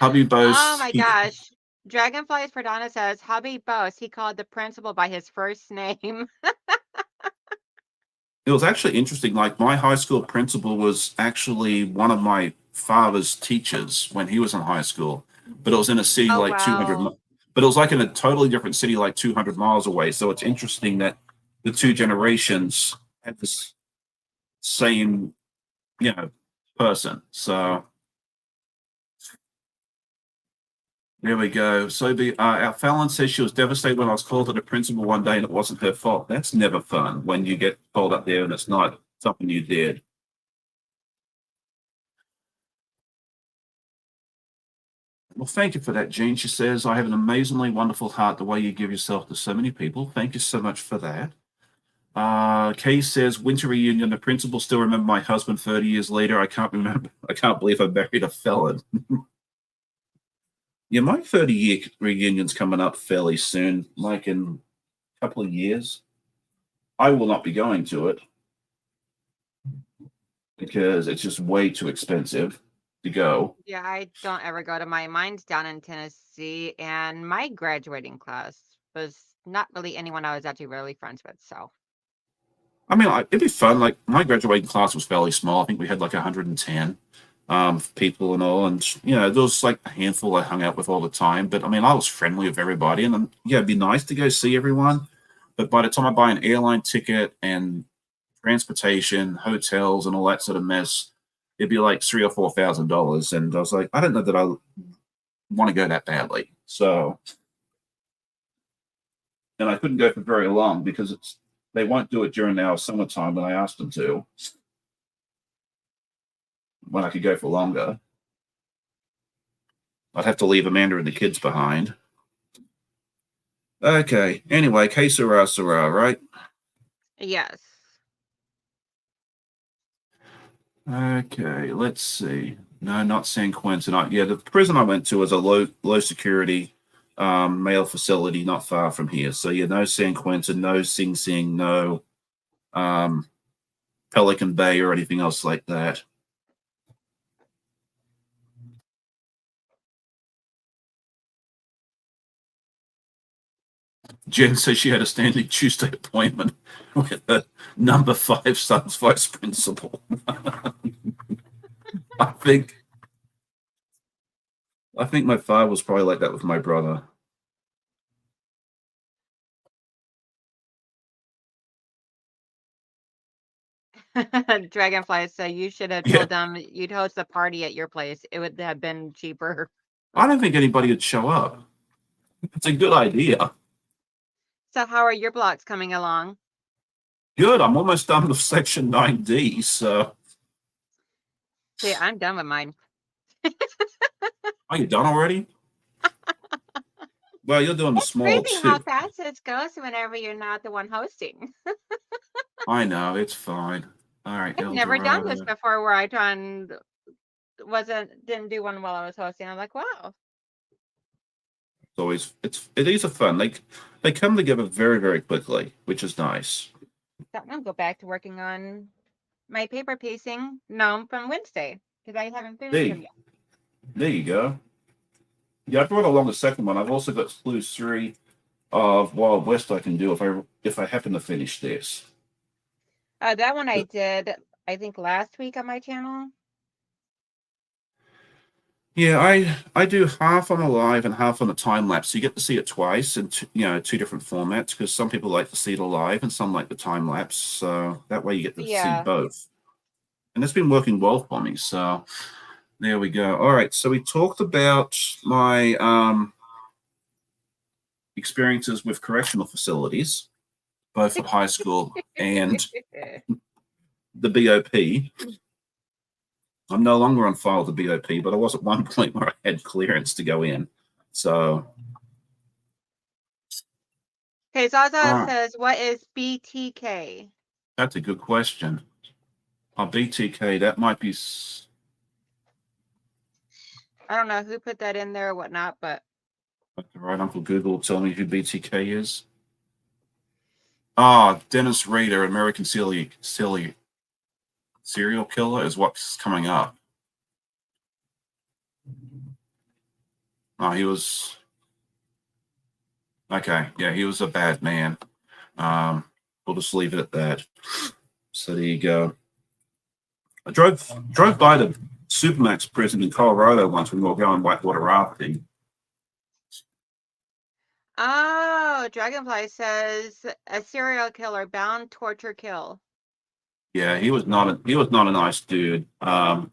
Hubby Oh boasts my he. gosh. Dragonflies for Donna says, hubby boasts he called the principal by his first name. It was actually interesting. Like my high school principal was actually one of my father's teachers when he was in high school, but it was in a city Oh, like 200. wow. But it was like in a totally different city, like 200 miles away. So it's interesting that the two generations had this same, you know, person. So there we go. So our Fallon says she was devastated when I was called to the principal one day and it wasn't her fault. That's never fun when you get called up there and it's not something you did. Well, thank you for that, Jean. She says, I have an amazingly wonderful heart the way you give yourself to so many people. Thank you so much for that. Kay says, winter reunion. The principal still remember my husband 30 years later. I can't remember. I can't believe I married a felon. Yeah, my 30-year reunion's coming up fairly soon, like in a couple of years. I will not be going to it because it's just way too expensive to go. Yeah, I don't ever go to mine. Mine's down in Tennessee, and my graduating class was not really anyone I was actually really friends with. So, I mean, it'd be fun. Like my graduating class was fairly small. I think we had like 110 people and all, and there was like a handful I hung out with all the time. But I mean, I was friendly with everybody, and yeah, it'd be nice to go see everyone. But by the time I buy an airline ticket and transportation, hotels, and all that sort of mess, it'd be like $3,000 or $4,000. And I was like, I don't know that I want to go that badly. So, and I couldn't go for very long because they won't do it during our summertime when I asked them to. When I could go for longer, I'd have to leave Amanda and the kids behind. Okay. Anyway, que sera, sera, right? yes. Okay. Let's see. No, not San Quentin. Yeah, the prison I went to was a low security male facility not far from here. So yeah, no San Quentin, no Sing Sing, no um, Pelican Bay or anything else like that. Jen says she had a standing Tuesday appointment with the number 5 son's vice principal. I think I think my father was probably like that with my brother. Dragonfly, so you should have Yeah, told them you'd host a party at your place. It would have been cheaper. I don't think anybody would show up. It's a good idea. So, how are your blocks coming along? Good. I'm almost done with section 9D. So, See, I'm done with mine. are you done already? Well, you're doing the It's small crazy how too. fast it goes whenever you're not the one hosting. I know. It's fine. All right, I've El never done this Dorado. before where I didn't do one while I was hosting. I'm like, wow. It's always it is a fun. They come together very very quickly, which is nice. So I'm gonna go back to working on my paper piecing gnome from Wednesday because I haven't finished There, them yet. there you go. Yeah, I brought along the second one. I've also got clues 3 of Wild West I can do if I happen to finish this. That one I did, I think last week on my channel. Yeah, I do half on a live and half on a time lapse. So you get to see it twice in two different formats because some people like to see it alive and some like the time lapse. So that way you get to see Yeah. both. And it's been working well for me. So there we go. All right. So we talked about my experiences with correctional facilities, both at high school and the BOP. I'm no longer on file with the BOP, but I was at one point where I had clearance to go in. So, Okay, Zaza all right, says, what is BTK? that's a good question. BTK, that might be. I don't know who put that in there or whatnot, but Right, Uncle Google will tell me who BTK is. Ah, Dennis Rader, American Celiac. Serial killer is what's coming up. Oh, he was okay. Yeah, he was a bad man. We'll just leave it at that. So there you go. I drove by the Supermax prison in Colorado once when we were going whitewater rafting. Oh, Dragonfly says a serial killer, bound, torture, kill. Yeah, he was not a nice dude. From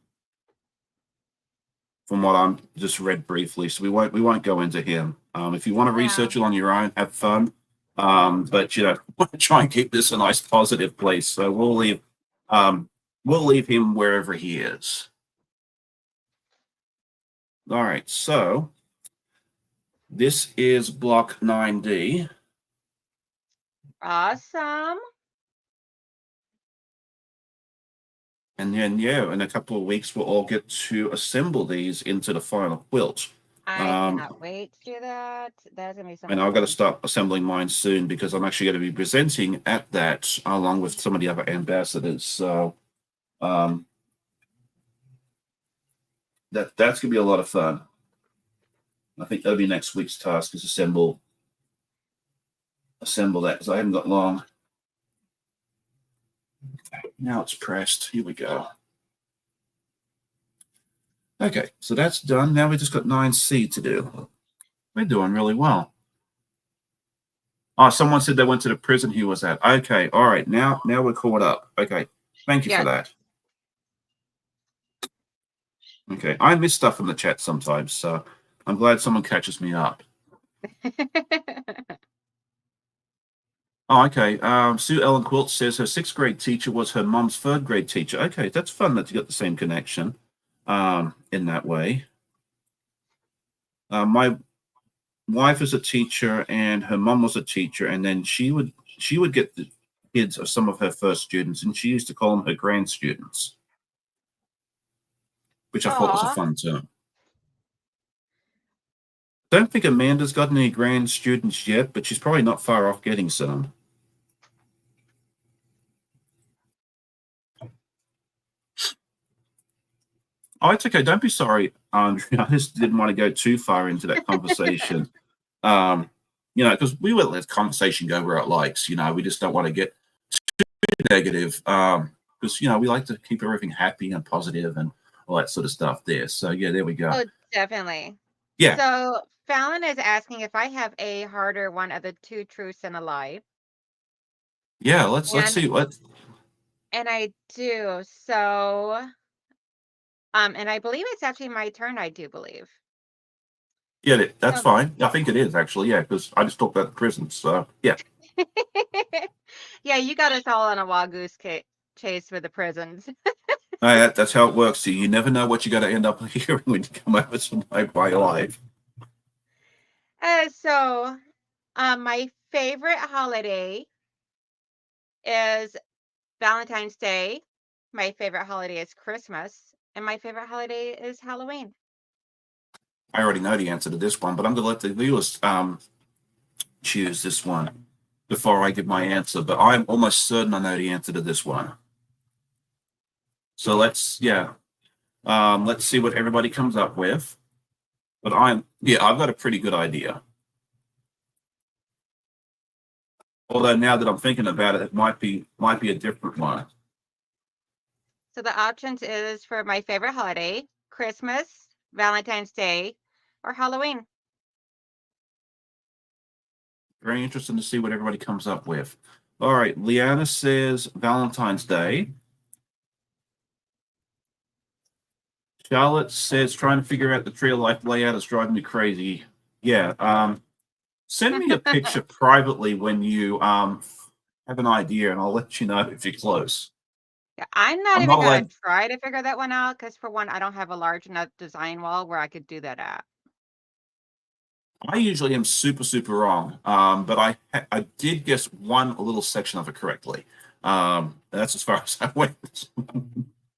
what I'm just read briefly, so we won't go into him. If you want to research it on your own, have fun. But want to try and keep this a nice positive place. So we'll leave him wherever he is. All right, so this is block 9D. Awesome. And then, yeah, in a couple of weeks, we'll all get to assemble these into the final quilt. I cannot wait to do that. That's going to be so much And I've got to fun. start assembling mine soon because I'm actually going to be presenting at that along with some of the other ambassadors. So that's going to be a lot of fun. I think that'll be next week's task is assemble that because I haven't got long. Now it's pressed. Here we go. Okay, so that's done. Now we just got 9C to do. We're doing really well. Oh, someone said they went to the prison he was at. Okay, all right. Now we're caught up. Okay, thank you for that. Okay, I miss stuff in the chat sometimes, so I'm glad someone catches me up. Oh, okay. Sue Ellen Quilt says her 6th grade teacher was her mom's 3rd grade teacher. Okay, that's fun that you got the same connection in that way. My wife is a teacher and her mom was a teacher, and then she would get the kids of some of her first students, and she used to call them her grand students, which I thought was a fun term. Don't think Amanda's got any grand students yet, but she's probably not far off getting some. Oh, it's okay. Don't be sorry, Andrea. I just didn't want to go too far into that conversation. Because we will let the conversation go where it likes. We just don't want to get too negative. Because we like to keep everything happy and positive and all that sort of stuff there. So yeah, there we go. Oh, definitely. Yeah. So Fallon is asking if I have a harder one of the 2 truths and a lie. Yeah, let's see what. And I do. So and I believe it's actually my turn, I do believe. Yeah, that's fine. I think it is actually, yeah, because I just talked about the prison. So yeah. Yeah, you got us all on a wild goose chase with the prisons. That's how it works. So you never know what you got to end up hearing when you come over to my live. So my favorite holiday is Valentine's Day. My favorite holiday is Christmas. And my favorite holiday is Halloween. I already know the answer to this one, but I'm going to let the viewers choose this one before I give my answer. But I'm almost certain I know the answer to this one. So let's see what everybody comes up with. But I've got a pretty good idea. Although now that I'm thinking about it, it might be a different one. So the options is for my favorite holiday, Christmas, Valentine's Day, or Halloween. Very interesting to see what everybody comes up with. All right, Liana says Valentine's Day. Charlotte says trying to figure out the Tree of Life layout is driving me crazy. Yeah. Send me a picture privately when you have an idea, and I'll let you know if you're close. Yeah, I'm not even going to try to figure that one out because, for one, I don't have a large enough design wall where I could do that at. I usually am super, super wrong, but I did guess one little section of it correctly. That's as far as I went.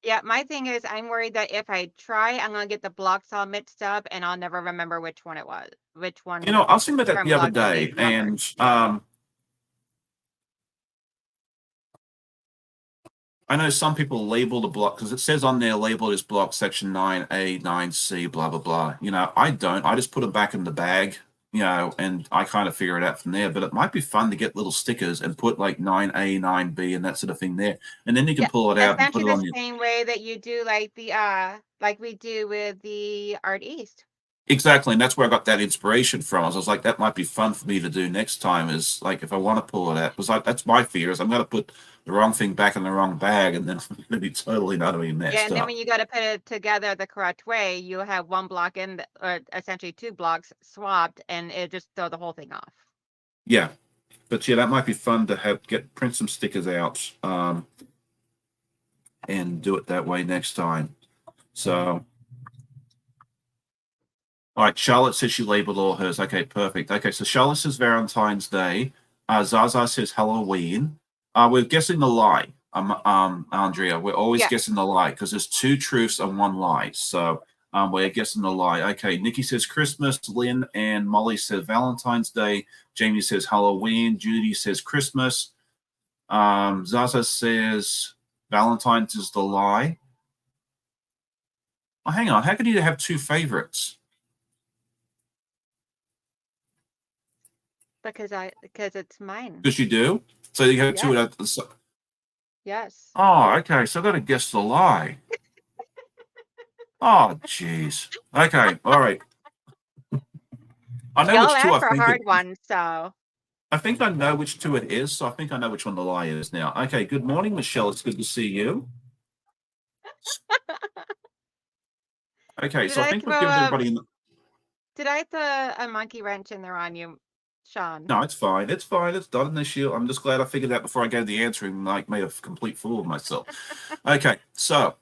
Yeah, my thing is I'm worried that if I try, I'm going to get the blocks all mixed up and I'll never remember which one it was. Which one? I was thinking about that the other day, and I know some people label the block because it says on there labeled as block section 9A, 9C, blah, blah, blah. I don't. I just put them back in the bag, and I kind of figure it out from there. But it might be fun to get little stickers and put like 9A, 9B, and that sort of thing there. And then you can Yeah, pull it out and put essentially it the on your. same way that you do like like we do with the Art East. Exactly. And that's where I got that inspiration from. I was like, that might be fun for me to do next time is like if I want to pull it out, because that's my fear is I'm going to put the wrong thing back in the wrong bag and then I'm going to be totally not be Yeah, messed and then up. when you gotta put it together the correct way, you have one block in the or essentially 2 blocks swapped, and it just throw the whole thing off. Yeah. But yeah, that might be fun to have get print some stickers out and do it that way next time. So, all right, Charlotte says she labeled all hers. Okay, perfect. Okay, so Charlotte says Valentine's Day. Zaza says Halloween. We're guessing the lie. Andrea, we're always Yes, guessing the lie because there's two truths and one lie. So, we're guessing the lie. Okay, Nikki says Christmas. Lynn and Molly says Valentine's Day. Jamie says Halloween. Judy says Christmas. Zaza says Valentine's is the lie. Oh, hang on. How can you have two favorites? because it's mine. Because you do. So you have two Yes, at the. yes. Oh, okay. So I got to guess the lie. Oh, jeez. Okay. All right. I know Y'all which two asked I for a think it. hard one, so I think I know which two it is. So I think I know which one the lie is now. Okay. Good morning, Michelle. It's good to see you. Okay. did So I I think we've throw given a everybody. did I throw a monkey wrench in there on you, Sean? No, it's fine. It's fine. It's not an issue. I'm just glad I figured out before I gave the answer and like made a complete fool of myself. Okay. So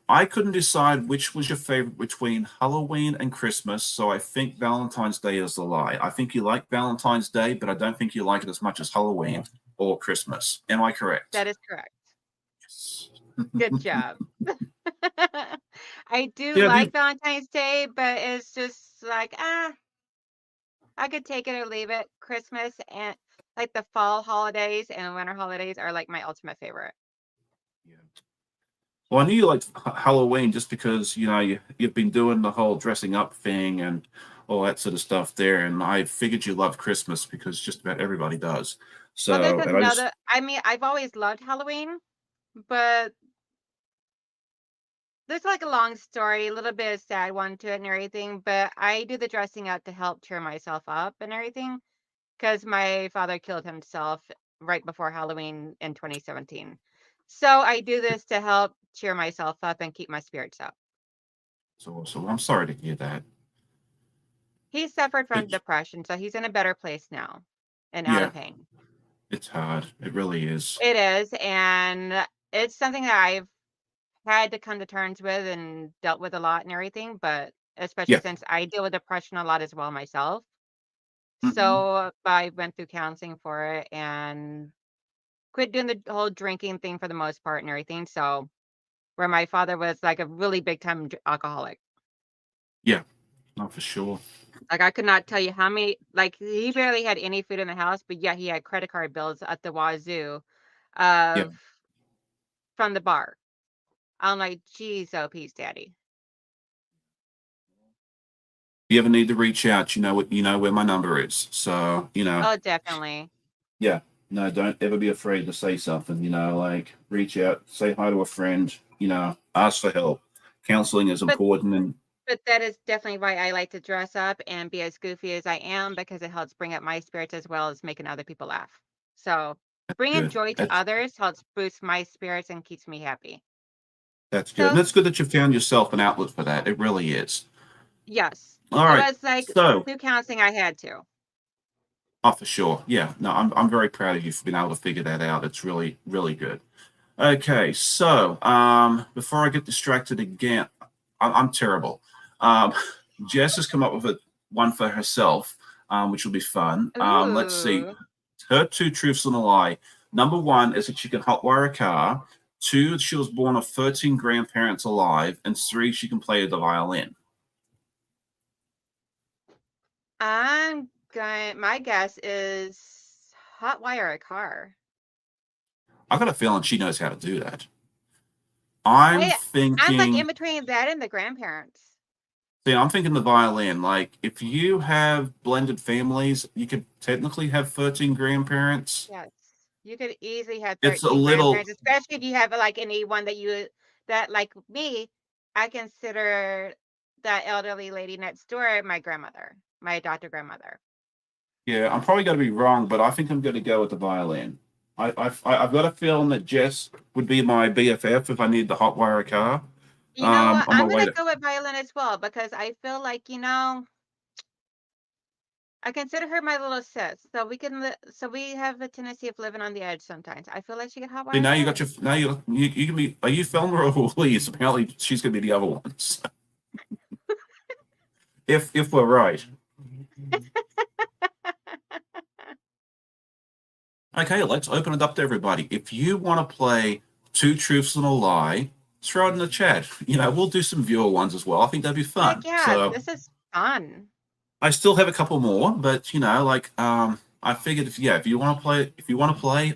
I couldn't decide which was your favorite between Halloween and Christmas, so I think Valentine's Day is the lie. I think you like Valentine's Day, but I don't think you like it as much as Halloween or Christmas. Am I correct? That is correct. Yes. Good job. I do Yeah, like dude. Valentine's Day, but it's just like, I could take it or leave it. Christmas and like the fall holidays and winter holidays are like my ultimate favorite. Yeah. Well, I knew you liked Halloween just because you've been doing the whole dressing up thing and all that sort of stuff there, and I figured you loved Christmas because just about everybody does. Well, there's So, and I just another, I mean, I've always loved Halloween, but there's like a long story, a little bit of sad one to it and everything. But I do the dressing up to help cheer myself up and everything because my father killed himself right before Halloween in 2017. So I do this to help cheer myself up and keep my spirits up. so I'm sorry to hear that. He suffered But from depression, so he's in a better place now and out yeah, of pain. it's hard. It really is. It is, and it's something that I've had to come to terms with and dealt with a lot and everything, but especially Yeah. since I deal with depression a lot as well myself. Hmm. So I went through counseling for it and quit doing the whole drinking thing for the most part and everything. So where my father was like a really big time alcoholic. Yeah. Not for sure. Like I could not tell you how many like he barely had any food in the house, but yet he had credit card bills at the wazoo Yeah. of from the bar. I'm like, geez, oh peace, daddy. If you ever need to reach out, you know where my number is. So, Oh, definitely. yeah. No, don't ever be afraid to say something, like reach out, say hi to a friend, ask for help. Counseling is But important and But that is definitely why I like to dress up and be as goofy as I am because it helps bring up my spirits as well as making other people laugh. So, bringing good. joy to others helps boost my spirits and keeps me happy. That's good. And So, it's good that you found yourself an outlet for that. It really is. yes, All it right. was like So, through counseling I had to. oh, for sure. Yeah. No, I'm very proud of you for being able to figure that out. It's really, really good. Okay, so before I get distracted again, I'm terrible. Um, Jess has come up with one for herself, which will be fun. Let's see. Ooh. Her two truths and a lie. Number one is that she can hotwire a car. Two, she was born of 13 grandparents alive. And three, she can play the violin. I'm going my guess is hot wire a car. I got a feeling she knows how to do that. I'm I'm like in thinking, between that and the grandparents. see, I'm thinking the violin. Like, if you have blended families, you could technically have 13 grandparents. Yes. You could easily have It's a 13 little, grandparents, especially if you have, like, anyone that like me, I consider that elderly lady next door my grandmother, my adopted grandmother. yeah, I'm probably going to be wrong, but I think I'm going to go with the violin. I've got a feeling that Jess would be my BFF if I need to hotwire a car. You know what? On my I'm way gonna to. go with violin as well because I feel like, I consider her my little sis, so we have a tendency of living on the edge sometimes. I feel like she can See, hotwire now you got cars. your now you can be. Are you Filmer or Louise? Apparently, she's going to be the other ones. If we're right. Okay, let's open it up to everybody. If you want to play Two Truths and a Lie, throw it in the chat. We'll do some viewer ones as well. I think that'd be Heck fun. yeah, So this is fun. I still have a couple more, but I figured if you want to play,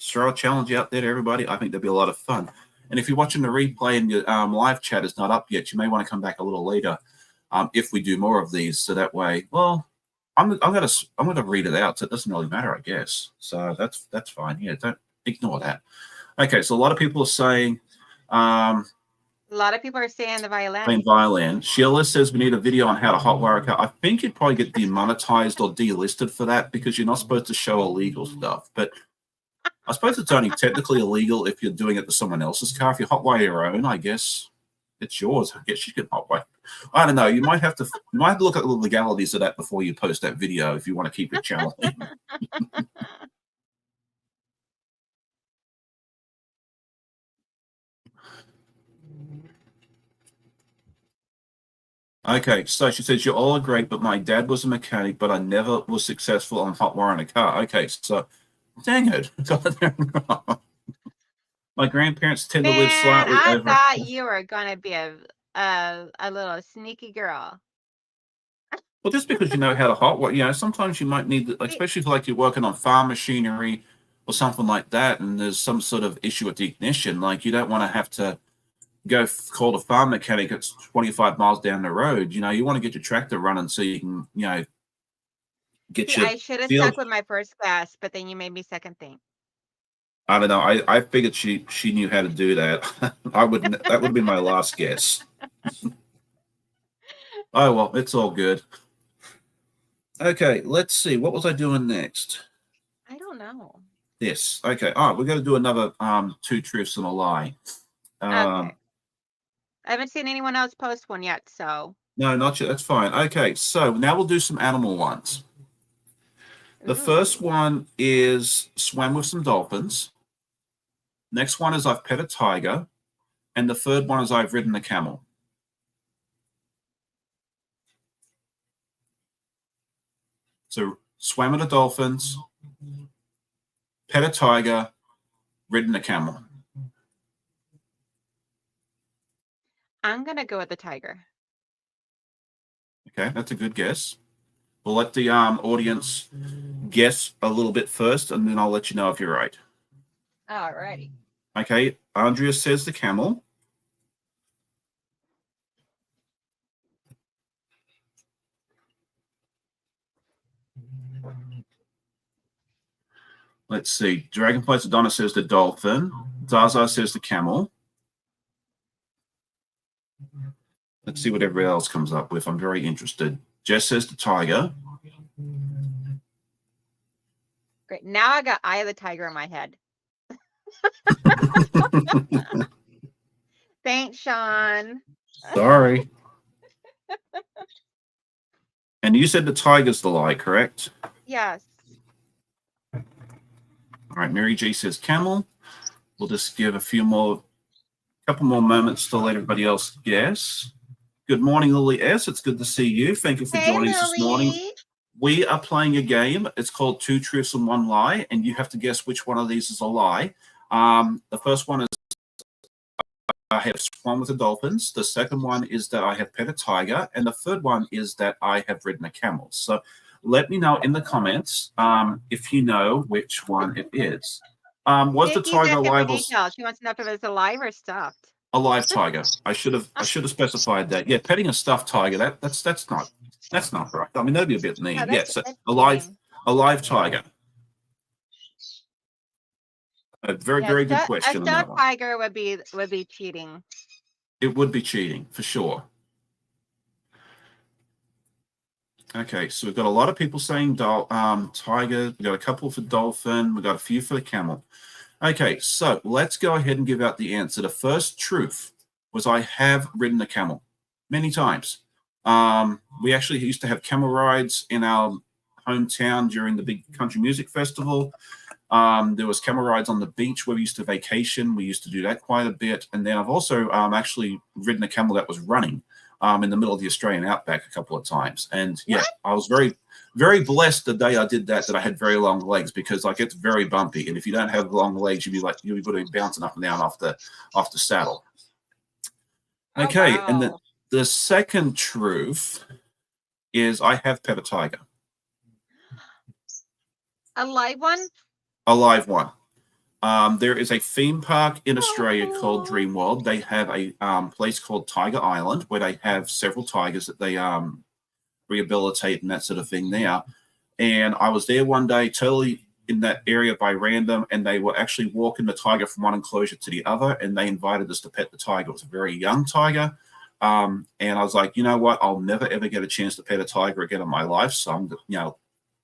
throw a challenge out there to everybody. I think that'd be a lot of fun. And if you're watching the replay and your live chat is not up yet, you may want to come back a little later, if we do more of these. So that way, well, I'm gonna read it out. So it doesn't really matter, I guess. So that's fine. Yeah, don't ignore that. Okay, so a lot of people are saying. Um, A lot of people are saying the Playing violin. violin. Sheila says we need a video on how to hotwire a car. I think you'd probably get demonetized or delisted for that because you're not supposed to show illegal stuff. But I suppose it's only technically illegal if you're doing it to someone else's car. If you hotwire your own, I guess it's yours. I guess you can hotwire. I don't know. You might have to look at the legalities of that before you post that video if you want to keep your channel. Okay, so she says you all are great, but my dad was a mechanic, but I never was successful on hotwiring a car. Okay, so dang it. My grandparents tend to live Man, slightly I over. thought you were gonna be a little sneaky girl. Well, just because you know how to hotwire, sometimes you might need, See, especially if like you're working on farm machinery or something like that, and there's some sort of issue with the ignition. Like you don't want to have to go call the farm mechanic. It's 25 miles down the road. You want to get your tractor running so you can, get your I should have field. stuck with my first class, but then you made me second think. I don't know. I figured she knew how to do that. I wouldn't. That would have been my last guess. Oh well, it's all good. Okay, let's see. What was I doing next? I don't know. This. Okay. All right, we're going to do another two truths and a lie. Okay. Um, I haven't seen anyone else post one yet, so. no, not yet. That's fine. Okay, so now we'll do some animal ones. The first Ooh. one is swam with some dolphins. Next one is I've pet a tiger, and the third one is I've ridden a camel. So swam with the dolphins, pet a tiger, ridden a camel. I'm gonna go with the tiger. Okay, that's a good guess. We'll let the audience guess a little bit first, and then I'll let you know if you're right. Alrighty. Okay, Andrea says the camel. Let's see. Dragonflies Donna says the dolphin. Zaza says the camel. Let's see what everybody else comes up with. I'm very interested. Jess says the tiger. Great. Now I got Eye of the Tiger in my head. Thanks, Sean. Sorry. And you said the tiger's the lie, correct? Yes. All right. Mary G says camel. We'll just give couple more moments to let everybody else guess. Good morning, Lily S. It's good to see you. Thank you for Hey, joining us this morning. Lily. We are playing a game. It's called Two Truths and One Lie, and you have to guess which one of these is a lie. The first one is I have swum with the dolphins. The second one is that I have pet a tiger, and the third one is that I have ridden a camel. So let me know in the comments if you know which one it is. Was the Nikki's tiger asking for alive? details. She wants to know if it was alive or stuffed. A live tiger. I should have specified that. Yeah, petting a stuffed tiger. That's not right. I mean, that'd be a bit mean. No, Yes, that's a cheating. live tiger. A very Yeah, very good a question on that stuffed one. tiger would be cheating. It would be cheating for sure. Okay, so we've got a lot of people saying tiger. We've got a couple for dolphin. We've got a few for the camel. Okay, so let's go ahead and give out the answer. The first truth was I have ridden a camel many times. We actually used to have camel rides in our hometown during the big country music festival. There was camel rides on the beach where we used to vacation. We used to do that quite a bit. And then I've also actually ridden a camel that was running in the middle of the Australian outback a couple of times. And yeah, What? I was very, very blessed the day I did that I had very long legs, because like it's very bumpy. And if you don't have long legs, you'll be bouncing up and down off the saddle. Oh Okay, and wow. the second truth is I have pet a tiger, A live one? a live one. There is a theme park in Oh, Australia called cool. Dream World. They have a place called Tiger Island where they have several tigers that they rehabilitate and that sort of thing there. And I was there one day, totally in that area by random, and they were actually walking the tiger from one enclosure to the other, and they invited us to pet the tiger. It was a very young tiger. And I was like, you know what? I'll never ever get a chance to pet a tiger again in my life. So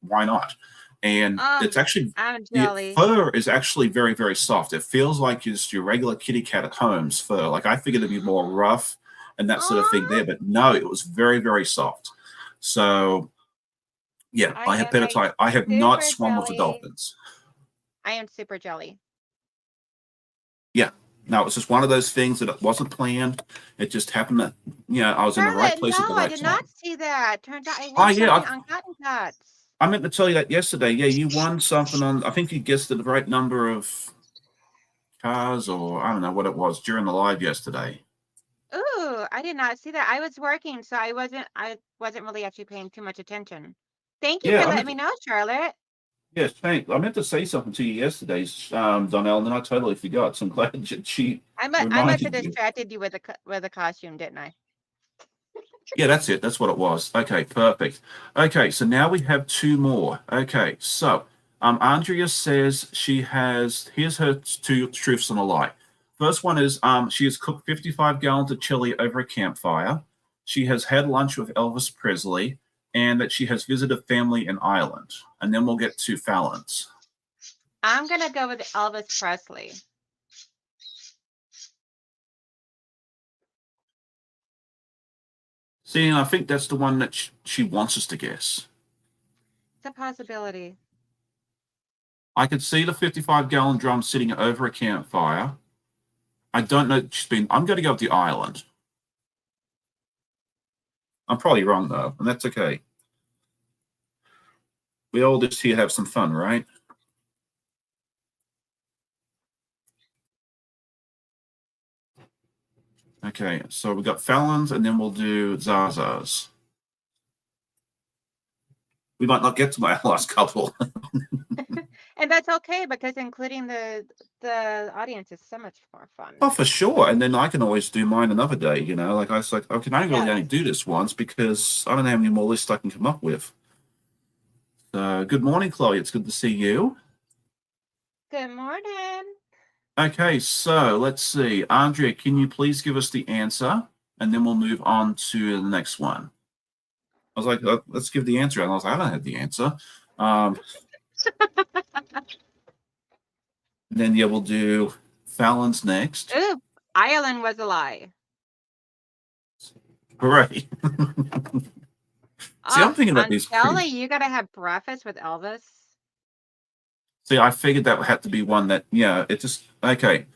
why not? And it's actually, I'm the jelly. fur is actually very, very soft. It feels like just your regular kitty cat at home's fur. Like I figured it'd be more rough and that sort of thing Aw, there, but no, it was very, very soft. So yeah, I I have am pet a a tiger. I have not super swum with the jelly. dolphins. I am super jelly. Yeah. No, it was just one of those things that it wasn't planned. It just happened that, I was in the right Charlotte, place at the no, I right did not time. see that. Turns out I Oh won yeah, something on Cotton Tots. I meant to tell you that yesterday. Yeah, you won something on. I think you guessed the right number of cars, or I don't know what it was during the live yesterday. Ooh, I did not see that. I was working, so I wasn't really actually paying too much attention. Thank you Yeah, for letting me know, Charlotte. yes, thanks. I meant to say something to you yesterday, Donnell, and then I totally forgot. So I'm glad that she I must have reminded you. distracted you with a costume, didn't I? Yeah, that's it. That's what it was. Okay, perfect. Okay, so now we have two more. Okay, so Andrea says she has. Here's her two truths and a lie. First one is she has cooked 55 gallons of chili over a campfire. She has had lunch with Elvis Presley, and that she has visited family in Ireland. And then we'll get to Fallon's. I'm gonna go with Elvis Presley. See, I think that's the one that she wants us to guess. It's a possibility. I could see the 55-gallon drum sitting over a campfire. I don't know. I'm going to go with the island. I'm probably wrong though, and that's okay. We all just here have some fun, right? Okay, so we got Fallon's, and then we'll do Zaza's. We might not get to my last couple. And that's okay because including the audience is so much more fun. Oh, for sure. And then I can always do mine another day. Like I was like, I can Yes. only do this once because I don't know how many more lists I can come up with. So, good morning, Chloe. It's good to see you. Good morning. Okay, so let's see. Andrea, can you please give us the answer? And then we'll move on to the next one. I was like, let's give the answer. And I was like, I don't have the answer. Then, yeah, we'll do Fallon's next. Ooh, Ireland was a lie. Hooray. See, I'm Oh, thinking about on these Kelly, pretty. you gotta have breakfast with Elvis. See, I figured that had to be one that, yeah, it just, okay.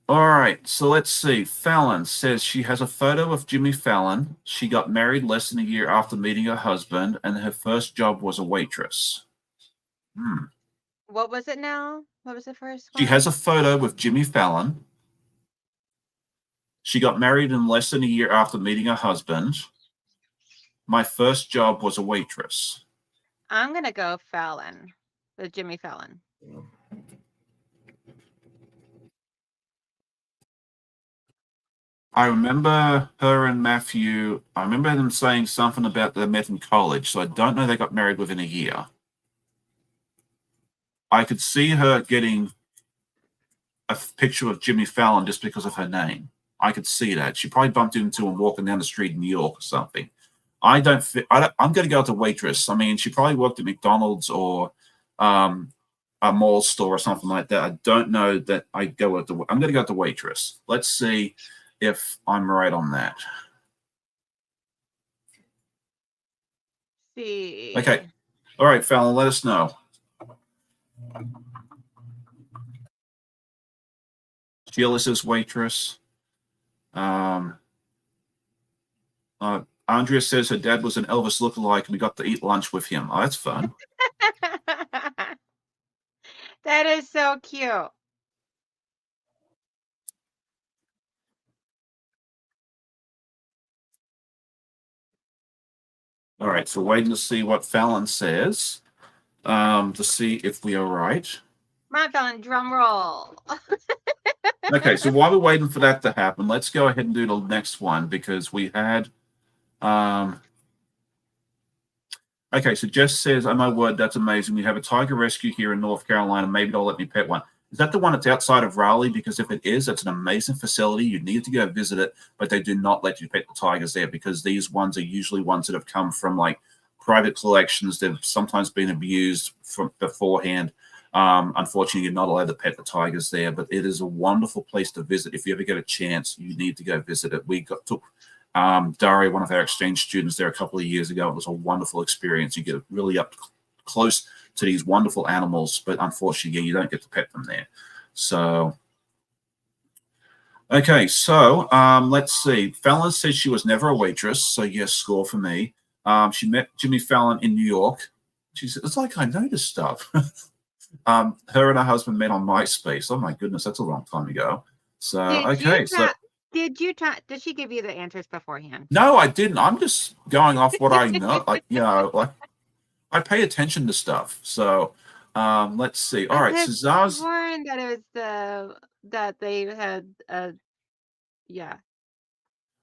All right, so let's see. Fallon says she has a photo of Jimmy Fallon. She got married less than a year after meeting her husband, and her first job was a waitress. Hmm. What was it now? What was the first She has one? a photo with Jimmy Fallon. She got married in less than a year after meeting her husband. My first job was a waitress. I'm gonna go Fallon with Jimmy Fallon. I remember her and Matthew. I remember them saying something about they met in college. So I don't know they got married within a year. I could see her getting a picture of Jimmy Fallon just because of her name. I could see that. She probably bumped into him walking down the street in New York or something. I don't. I'm going to go to waitress. I mean, she probably worked at McDonald's or a mall store or something like that. I don't know that I go with the. I'm going to go with the waitress. Let's see if I'm right on that. Okay. See. All right, Fallon, let us know. Sheila says waitress. Um, Andrea says her dad was an Elvis lookalike and we got to eat lunch with him. Oh, that's fun. That is so cute. All right, so waiting to see what Fallon says to see if we are right. My Fallon, drum roll. Okay, so while we're waiting for that to happen, let's go ahead and do the next one because we had. Okay, so Jess says, "Oh my word, that's amazing! We have a tiger rescue here in North Carolina. Maybe they'll let me pet one." Is that the one that's outside of Raleigh? Because if it is, that's an amazing facility. You need to go visit it, but they do not let you pet the tigers there because these ones are usually ones that have come from like private collections. They've sometimes been abused from beforehand. Unfortunately, you're not allowed to pet the tigers there, but it is a wonderful place to visit. If you ever get a chance, you need to go visit it. We took Daria, one of our exchange students, there a couple of years ago. It was a wonderful experience. You get really up close to these wonderful animals, but unfortunately, you don't get to pet them there. So, okay, so let's see. Fallon says she was never a waitress, so yes, score for me. She met Jimmy Fallon in New York. She said, "It's like I know this stuff." Her and her husband met on MySpace. Oh my goodness, that's a long time ago. So, Did you okay, so did she give you the answers beforehand? no, I didn't. I'm just going off what I know. Like, like I pay attention to stuff. So let's see. All I right, could have Cesar's. sworn that it was that they had yeah.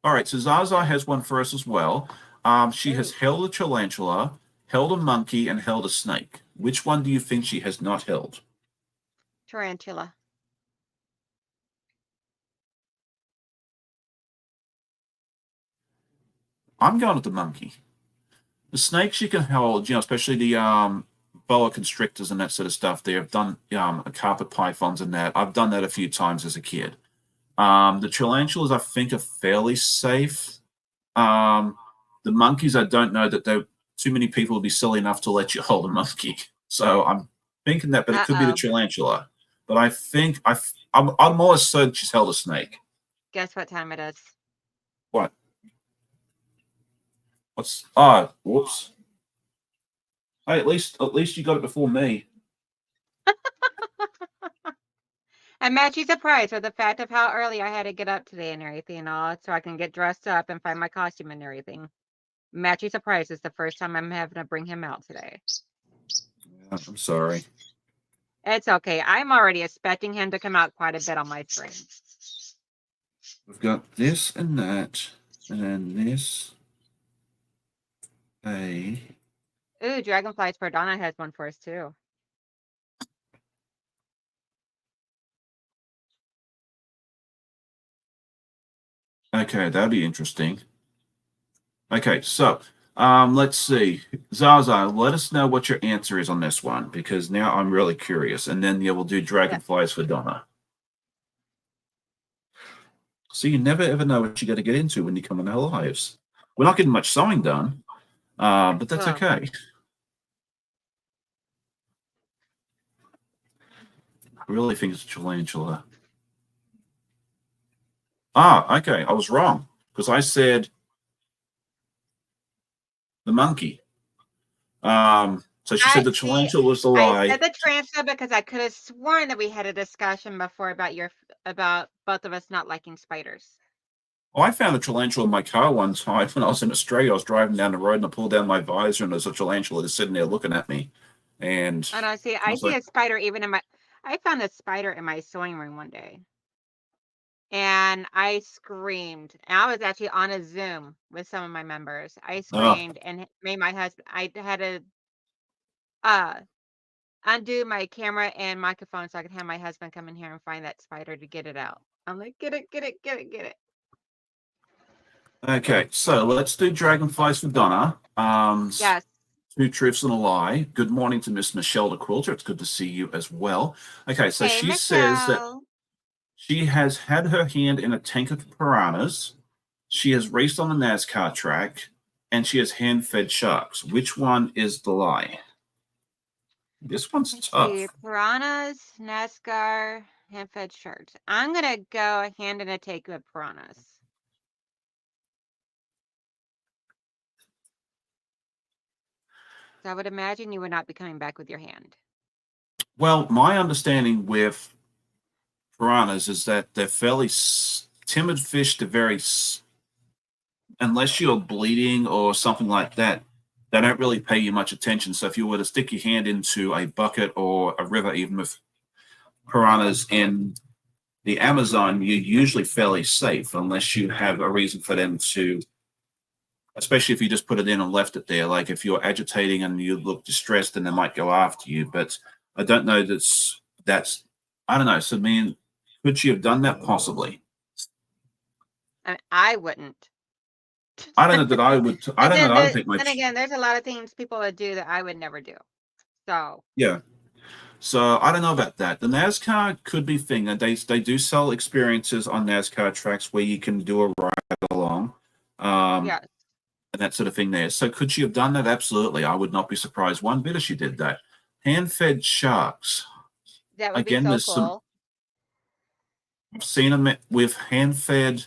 All right, so Zaza has one for us as well. She has Ooh, held a tarantula, held a monkey, and held a snake. Which one do you think she has not held? tarantula. I'm going with the monkey. The snake she can hold, especially the boa constrictors and that sort of stuff. They have done carpet pythons and that. I've done that a few times as a kid. The tarantulas, I think, are fairly safe. The monkeys, I don't know that too many people would be silly enough to let you hold a monkey. So I'm thinking that, but it could be the Uh-oh. tarantula. But I think I'm almost certain she's held a snake. Guess what time it is? What? Whoops. Hey, at least you got it before me. I'm actually surprised with the fact of how early I had to get up today and everything, all so I can get dressed up and find my costume and everything. I'm actually surprised it's the first time I'm having to bring him out today. Yeah, I'm sorry. It's okay. I'm already expecting him to come out quite a bit on my screen. We've got this and that, and then this. Ooh, Dragonflies for Donna has one for us too. Okay, that'll be interesting. Okay, so let's see. Zaza, let us know what your answer is on this one because now I'm really curious. And then we'll do dragonflies for Donna. So you never ever know what you got to get into when you come in our lives. We're not getting much sewing done, but that's Well, okay. I really think it's a tarantula. Okay. I was wrong because I said the monkey. So she said the tarantula was the I lie. said the tarantula because I could have sworn that we had a discussion before about both of us not liking spiders. Oh, I found a tarantula in my car one time when I was in Australia. I was driving down the road and I pulled down my visor and there's a tarantula just sitting there looking at me. And And I I was see like, a spider even in my. I found a spider in my sewing room one day, and I screamed. And I was actually on a Zoom with some of my members. I Oh, screamed and made my husband. I had to uh undo my camera and microphone so I could have my husband come in here and find that spider to get it out. I'm like, get it, get it, get it, get it. okay. So let's do dragonflies for Donna. Yes. Two truths and a lie. Good morning to Miss Michelle the Quilter. It's good to see you as well. Okay, so Hey, she says that Michelle. she has had her hand in a tank of piranhas. She has raced on the NASCAR track, and she has hand-fed sharks. Which one is the lie? This one's Let's see. tough. Piranhas, NASCAR, hand-fed sharks. I'm gonna go a hand in a take with piranhas. So I would imagine you would not be coming back with your hand. Well, my understanding with piranhas is that they're fairly timid fish. They're very, unless you're bleeding or something like that, they don't really pay you much attention. So if you were to stick your hand into a bucket or a river, even with piranhas in the Amazon, you're usually fairly safe unless you have a reason for them to, especially if you just put it in and left it there. Like if you're agitating and you look distressed, then they might go after you. But I don't know that's I don't know. So I mean, could she have done that? Possibly. I wouldn't. I don't know that I would. I But don't know. then, I don't think then much. again, there's a lot of things people would do that I would never do. So Yeah. So I don't know about that. The NASCAR could be thing, and they do sell experiences on NASCAR tracks where you can do a ride along, um, yes, and that sort of thing. There. So could she have done that? Absolutely. I would not be surprised one bit if she did that. Hand-fed sharks. that would be Again, so there's some. cool. I've seen them with hand-fed.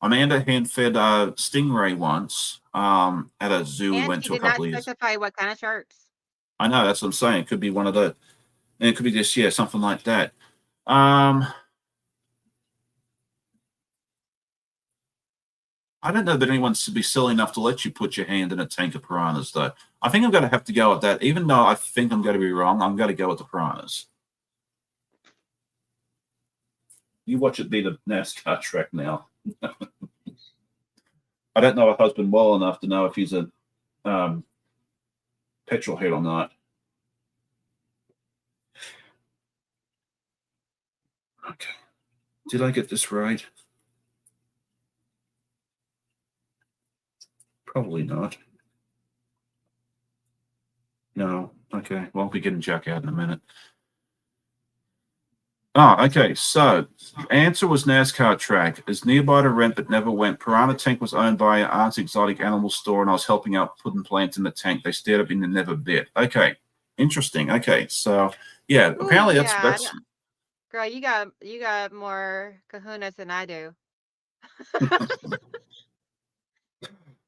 Amanda hand-fed stingray once at a zoo we And went she to a did not couple of years. specify what kind of sharks. I know that's what I'm saying. It could be one of the, and it could be just yeah something like that. Um, I don't know that anyone should be silly enough to let you put your hand in a tank of piranhas, though. I think I'm going to have to go with that. Even though I think I'm going to be wrong, I'm going to go with the piranhas. You watch it be the NASCAR track now. I don't know her husband well enough to know if he's a um, petrol head or not. Okay. Did I get this right? Probably not. No. Okay. Well, I'll be getting Jack out in a minute. Oh, okay. So answer was NASCAR track. Is nearby to rent but never went. Piranha tank was owned by an aunt's exotic animal store, and I was helping out putting plants in the tank. They stared at me and never bit. Okay, interesting. Okay, so yeah, Oh apparently yeah, that's girl, you got more kahunas than I do.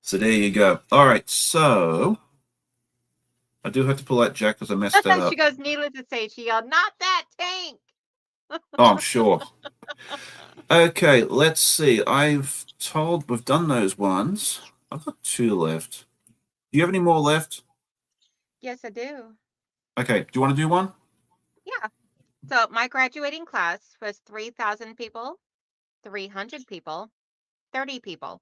so there you go. All right, so I do have to pull out Jack because I messed that She up. goes, needless to say, she yelled, "Not that tank!" Oh, I'm sure. Okay, let's see. We've done those ones. I've got two left. Do you have any more left? Yes, I do. Okay, do you want to do one? Yeah. So my graduating class was 3,000 people, 300 people, 30 people.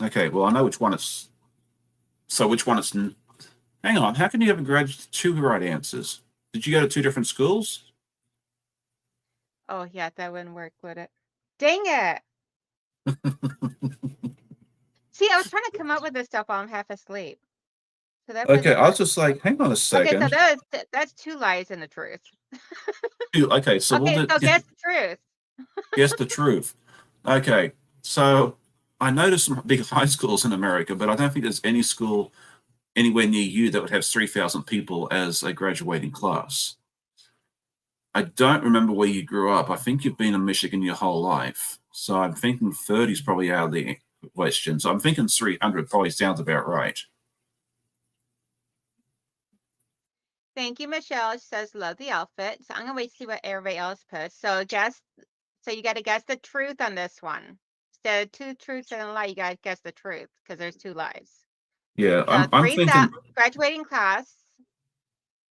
Okay, well, I know which one it's. So which one it's. Hang on, how can you have a two right answers? Did you go to two different schools? Oh yeah, that wouldn't work, would it? Dang it. See, I was trying to come up with this stuff while I'm half asleep. So that Okay, doesn't I was work. just like, hang on a Okay, so second. that's two lies and the truth. Okay, so we'll Okay, so guess the truth. guess the truth. Okay, so I know there's some big high schools in America, but I don't think there's any school anywhere near you that would have 3,000 people as a graduating class. I don't remember where you grew up. I think you've been in Michigan your whole life. So I'm thinking 30 is probably out of the question. So I'm thinking 300 probably sounds about right. Thank you, Michelle. She says, love the outfit. So I'm gonna wait to see what everybody else puts. So you gotta guess the truth on this one. Instead of two truths and a lie, you gotta guess the truth because there's two lies. Yeah, So I'm thinking, graduating class,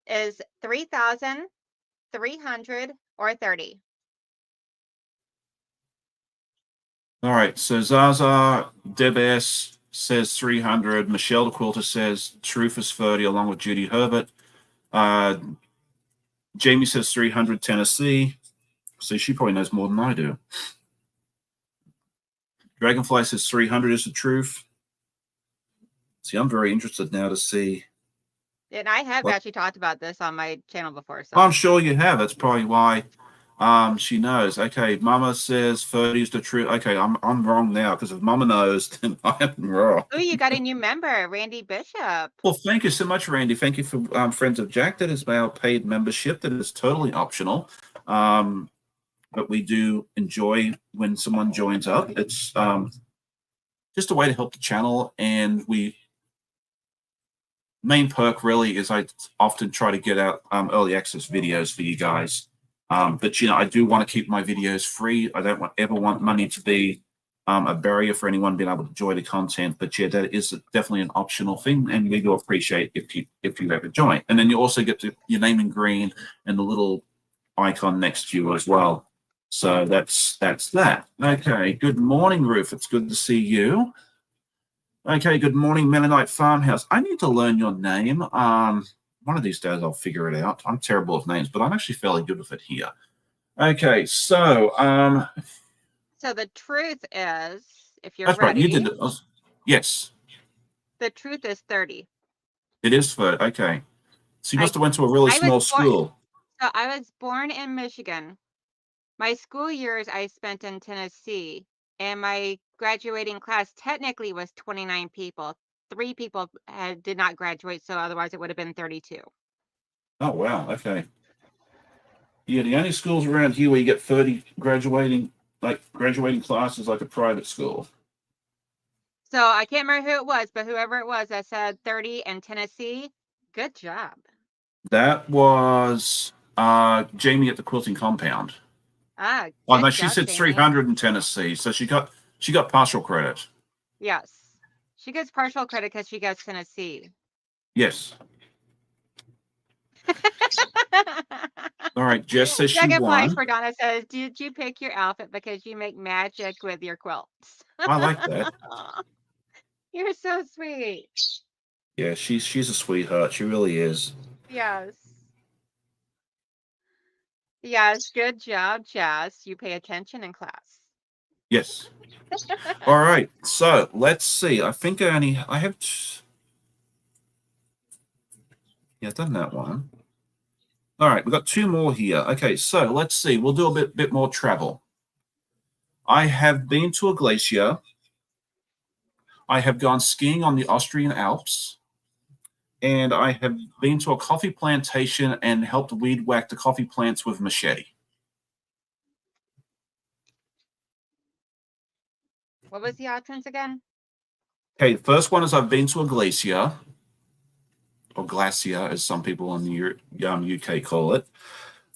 is 3,000, 300, or 30. All right. So Zaza, Deb S says 300. Michelle the Quilter says Truth is 30, along with Judy Herbert. Jamie says 300, Tennessee. So she probably knows more than I do. Dragonfly says 300 is the truth. See, I'm very interested now to see. And I have What? actually talked about this on my channel before. So I'm sure you have. That's probably why she knows. Okay, Mama says 30 is the truth. Okay, I'm wrong now, because if Mama knows, then I'm wrong. oh, you got a new member, Randy Bishop. Well, thank you so much, Randy. Thank you for Friends of Jack. That is our paid membership. That is totally optional. But we do enjoy when someone joins up. It's just a way to help the channel. And main perk really is I often try to get out early access videos for you guys. But, I do want to keep my videos free. I don't ever want money to be a barrier for anyone being able to enjoy the content. But yeah, that is definitely an optional thing, and we do appreciate if you ever join. And then you also get your name in green and the little icon next to you as well. So that's that. Okay. Good morning, Ruth. It's good to see you. Okay. Good morning, Mennonite Farmhouse. I need to learn your name. One of these days I'll figure it out. I'm terrible with names, but I'm actually fairly good with it here. Okay. So So the truth is, if you're that's right. You ready, did it. Yes, the truth is 30. it is for okay. So you I must have went to a really I was small born. school. So I was born in Michigan. My school years I spent in Tennessee, and my graduating class technically was 29 people. 3 people did not graduate, so otherwise it would have been 32. Oh wow. Okay. Yeah, the only schools around here where you get 30 graduating classes like a private school. So I can't remember who it was, but whoever it was that said 30 in Tennessee, good job. That was Jamie at the quilting compound. Ah, Oh no, good she job, said Jamie. 300 in Tennessee, so she got partial credit. Yes. She gets partial credit because she gets Tennessee. Yes. All right. Jess says she Second place won. for Donna says, did you pick your outfit because you make magic with your quilts? I like that. You're so sweet. Yeah, she's a sweetheart. She really is. Yes. Yes, good job, Jess. You pay attention in class. Yes. All right. So let's see. I think I have. Yeah, I've done that one. All right, we've got 2 more here. Okay, so let's see. We'll do a bit more travel. I have been to a glacier. I have gone skiing on the Austrian Alps. And I have been to a coffee plantation and helped weed whack the coffee plants with machete. What was the options again? Okay, the first one is I've been to a glacier, or glacier, as some people in the UK call it.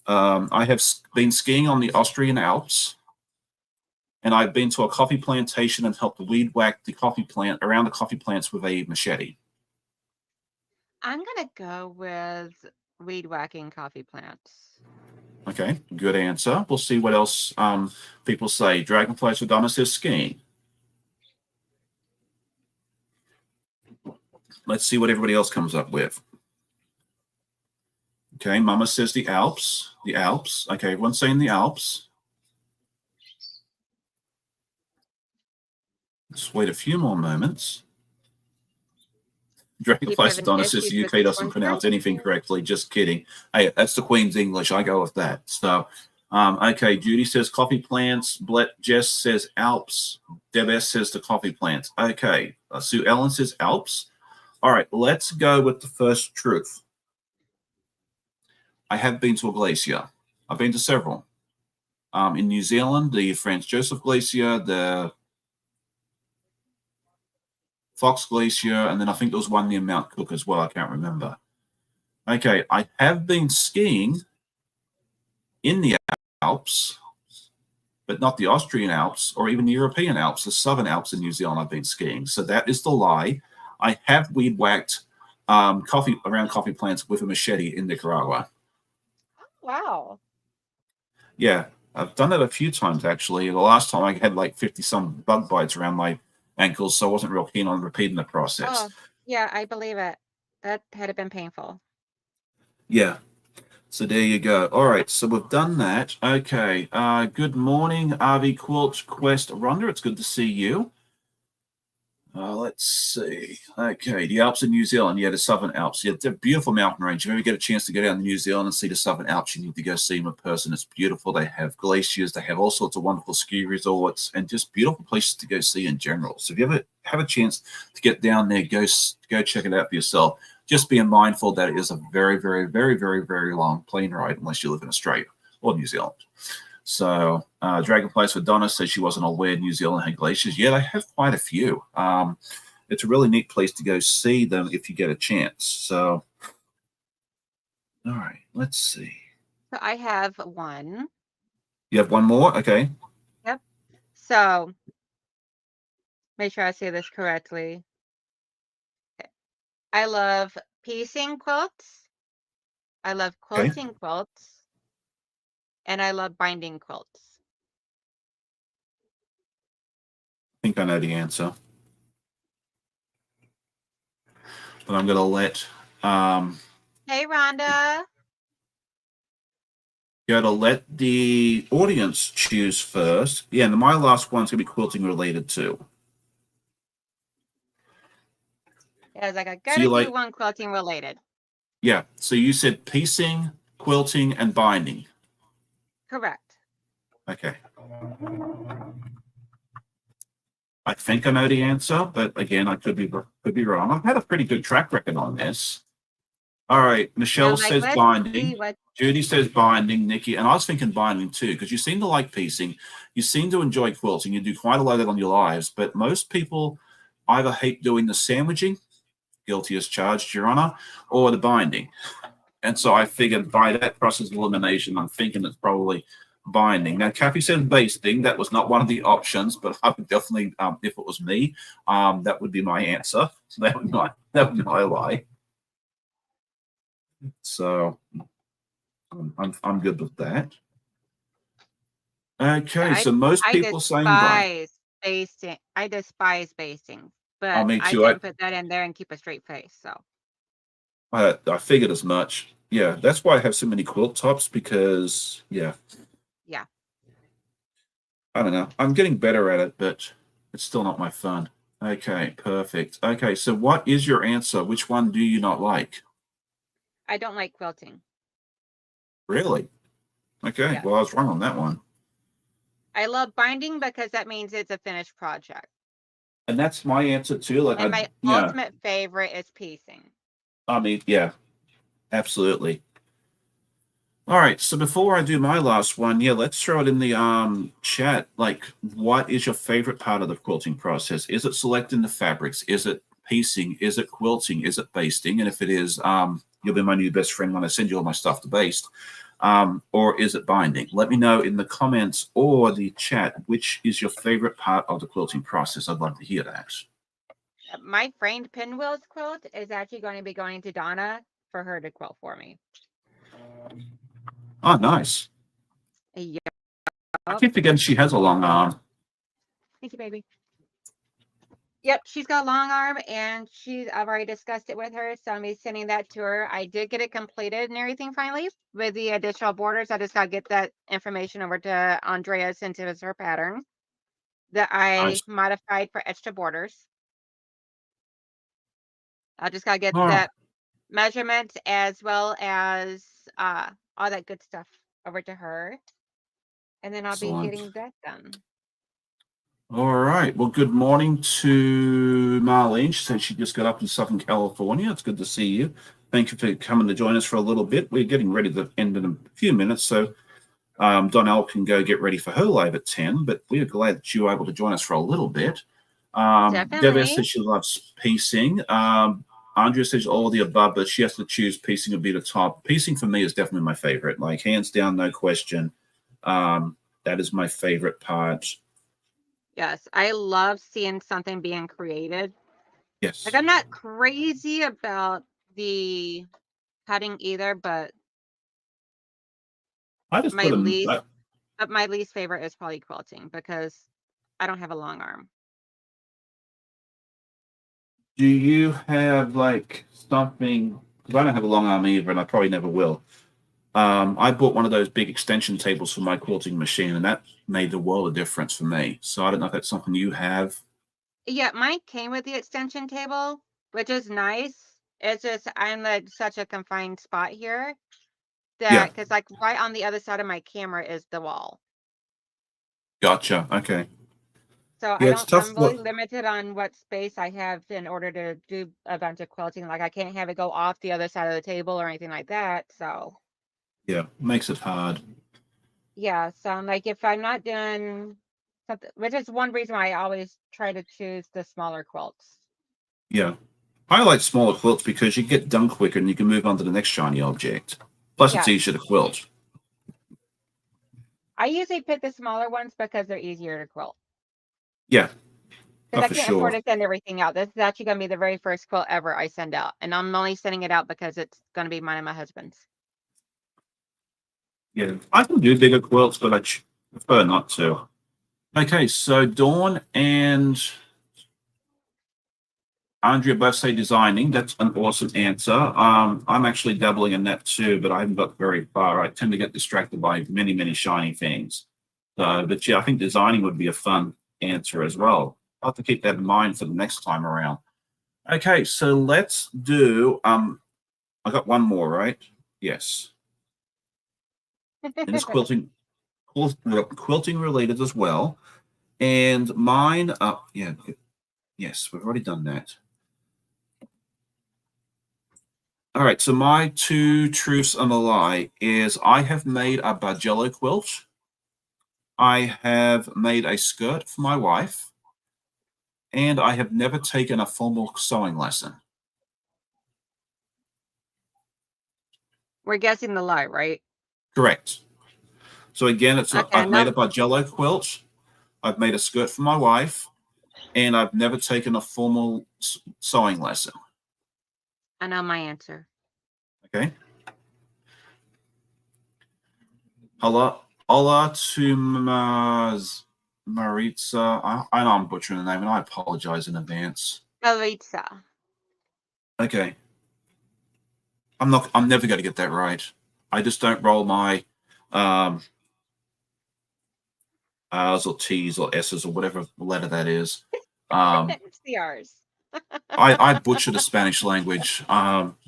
I have been skiing on the Austrian Alps, and I've been to a coffee plantation and helped weed whack the coffee plant around the coffee plants with a machete. I'm going to go with weed whacking coffee plants. Okay, good answer. We'll see what else people say. Dragonflies with Donna says skiing. Let's see what everybody else comes up with. Okay, Mama says the Alps. The Alps. Okay, everyone's saying the Alps. Let's wait a few more moments. Dragonflies with Donna says the UK doesn't pronounce anything correctly. Just kidding. Hey, that's the Queen's English. I go with that. So, okay, Judy says coffee plants. Jess says Alps. Deb S says the coffee plants. Okay, Sue Ellen says Alps. All right, let's go with the first truth. I have been to a glacier. I've been to several. In New Zealand, the Franz Josef Glacier, the Fox Glacier, and then I think there was one near Mount Cook as well. I can't remember. Okay, I have been skiing in the Alps, but not the Austrian Alps or even the European Alps, the Southern Alps in New Zealand I've been skiing. So that is the lie. I have weed whacked coffee plants with a machete in Nicaragua. Wow. Yeah, I've done it a few times actually. The last time I had like 50 some bug bites around my ankles, so I wasn't real keen on repeating the process. Oh, yeah, I believe it. That had been painful. Yeah. So there you go. All right, so we've done that. Okay. Good morning, RV Quilt Quest Rhonda. It's good to see you. Let's see. Okay, the Alps in New Zealand. Yeah, the Southern Alps. Yeah, they're a beautiful mountain range. If you ever get a chance to go down to New Zealand and see the Southern Alps, you need to go see them in person. It's beautiful. They have glaciers. They have all sorts of wonderful ski resorts and just beautiful places to go see in general. So if you ever have a chance to get down there, go check it out for yourself. Just being mindful that it is a very, very, very, very, very long plane ride unless you live in Australia or New Zealand. So Dragonflies for Donna says she wasn't aware New Zealand had glaciers. Yeah, they have quite a few. It's a really neat place to go see them if you get a chance. So, all right, let's see. So I have one. You have one more? Okay. Yep. So make sure I say this correctly. Okay. I love piecing quilts. I love Okay. I quilting quilts. And I love binding quilts. think I know the answer. But I'm going to let Hey, Rhonda. the audience choose first. Yeah, and my last one's going to be quilting related too. Yeah, I was like, I So gotta you do like, one quilting related. yeah. So you said piecing, quilting, and binding. Correct. Okay. I think I know the answer, but again, I could be wrong. I've had a pretty good track record on this. All right, And Michelle I'm like, says let's see binding. what. Judy says binding. Nikki, and I was thinking binding too, because you seem to like piecing. You seem to enjoy quilting. You do quite a lot of that on your lives, but most people either hate doing the sandwiching, guilty as charged, Your Honor, or the binding. And so I figured by that process of elimination, I'm thinking it's probably binding. Now, Kathy said basting. That was not one of the options, but I would definitely, if it was me, that would be my answer. So that would be my lie. So I'm good with that. Okay, Yeah, so most I people saying bind. despise basting. I despise basting, Oh, but me I too. can put that in there and keep a straight face. So I figured as much. Yeah, that's why I have so many quilt tops because yeah, yeah, I don't know. I'm getting better at it, but it's still not my fun. Okay, perfect. Okay, so what is your answer? Which one do you not like? I don't like quilting. Really? Okay, Yes, well, I was wrong on that one. I love binding because that means it's a finished project. And that's my answer too. Like, And my yeah, ultimate favorite is piecing. I mean, yeah, absolutely. All right, so before I do my last one, yeah, let's throw it in the chat. Like, what is your favorite part of the quilting process? Is it selecting the fabrics? Is it piecing? Is it quilting? Is it basting? And if it is, you'll be my new best friend when I send you all my stuff to baste. Or is it binding? Let me know in the comments or the chat which is your favorite part of the quilting process. I'd love to hear that. My framed pinwheels quilt is actually going to be going to Donna for her to quilt for me. Oh, nice. Yep. I keep forgetting she has a long arm. Thank you, baby. Yep, she's got a long arm, and I've already discussed it with her, so I'm sending that to her. I did get it completed and everything finally with the additional borders. I just got to get that information over to Andrea since it was her pattern that I Nice. modified for extra borders. I just got to get Oh, that measurements as well as all that good stuff over to her, and then I'll be excellent. getting that done. All right. Well, good morning to Marlene. She said she just got up in Southern California. It's good to see you. Thank you for coming to join us for a little bit. We're getting ready to end in a few minutes, so Donnell can go get ready for her live at 10, but we are glad that you were able to join us for a little bit. Deves Definitely. says she loves piecing. Andrea says all of the above, but she has to choose piecing would be the top. Piecing for me is definitely my favorite, like hands down, no question. That is my favorite part. Yes, I love seeing something being created. Like, Yes. I'm not crazy about the cutting either, but I just my put them. least but my least favorite is probably quilting because I don't have a long arm. Do you have like something? Because I don't have a long arm either, and I probably never will. I bought one of those big extension tables for my quilting machine, and that made the world of difference for me. So I don't know if that's something you have. Yeah, mine came with the extension table, which is nice. It's just I'm like such a confined spot here Yeah, that because like right on the other side of my camera is the wall. gotcha. Okay. So Yeah, it's tough. I'm really Look, limited on what space I have in order to do a bunch of quilting. Like I can't have it go off the other side of the table or anything like that. So yeah, makes it hard. yeah, so I'm like if I'm not doing something, which is one reason why I always try to choose the smaller quilts. Yeah. I like smaller quilts because you get done quicker and you can move on to the next shiny object. Plus, it's Yes. easier to quilt. I usually pick the smaller ones because they're easier to quilt. Yeah, Because oh, I for can't afford sure. to send everything out. This is actually going to be the very first quilt ever I send out. And I'm only sending it out because it's going to be mine and my husband's. Yeah, I can do bigger quilts, but prefer not to. Okay, so Dawn and Andrea both say designing. That's an awesome answer. I'm actually dabbling in that too, but I haven't got very far. I tend to get distracted by many, many shiny things. So, but yeah, I think designing would be a fun answer as well. I'll have to keep that in mind for the next time around. Okay, so let's do I got one more, right? Yes. And it's quilting related as well. And mine yeah, yes, we've already done that. All right, so my two truths and a lie is I have made a Bargello quilt. I have made a skirt for my wife, and I have never taken a formal sewing lesson. We're guessing the lie, right? Correct. So again, Okay, I've made no, a Bargello quilt, I've made a skirt for my wife, and I've never taken a formal sewing lesson. I know my answer. Okay. Hola, hola to Maritza. I know I'm butchering the name, and I apologize in advance. Elitsa. Okay. I'm never going to get that right. I just don't roll my um, R's or T's or S's or whatever letter that is. Um, It's the R's. I butcher the Spanish language.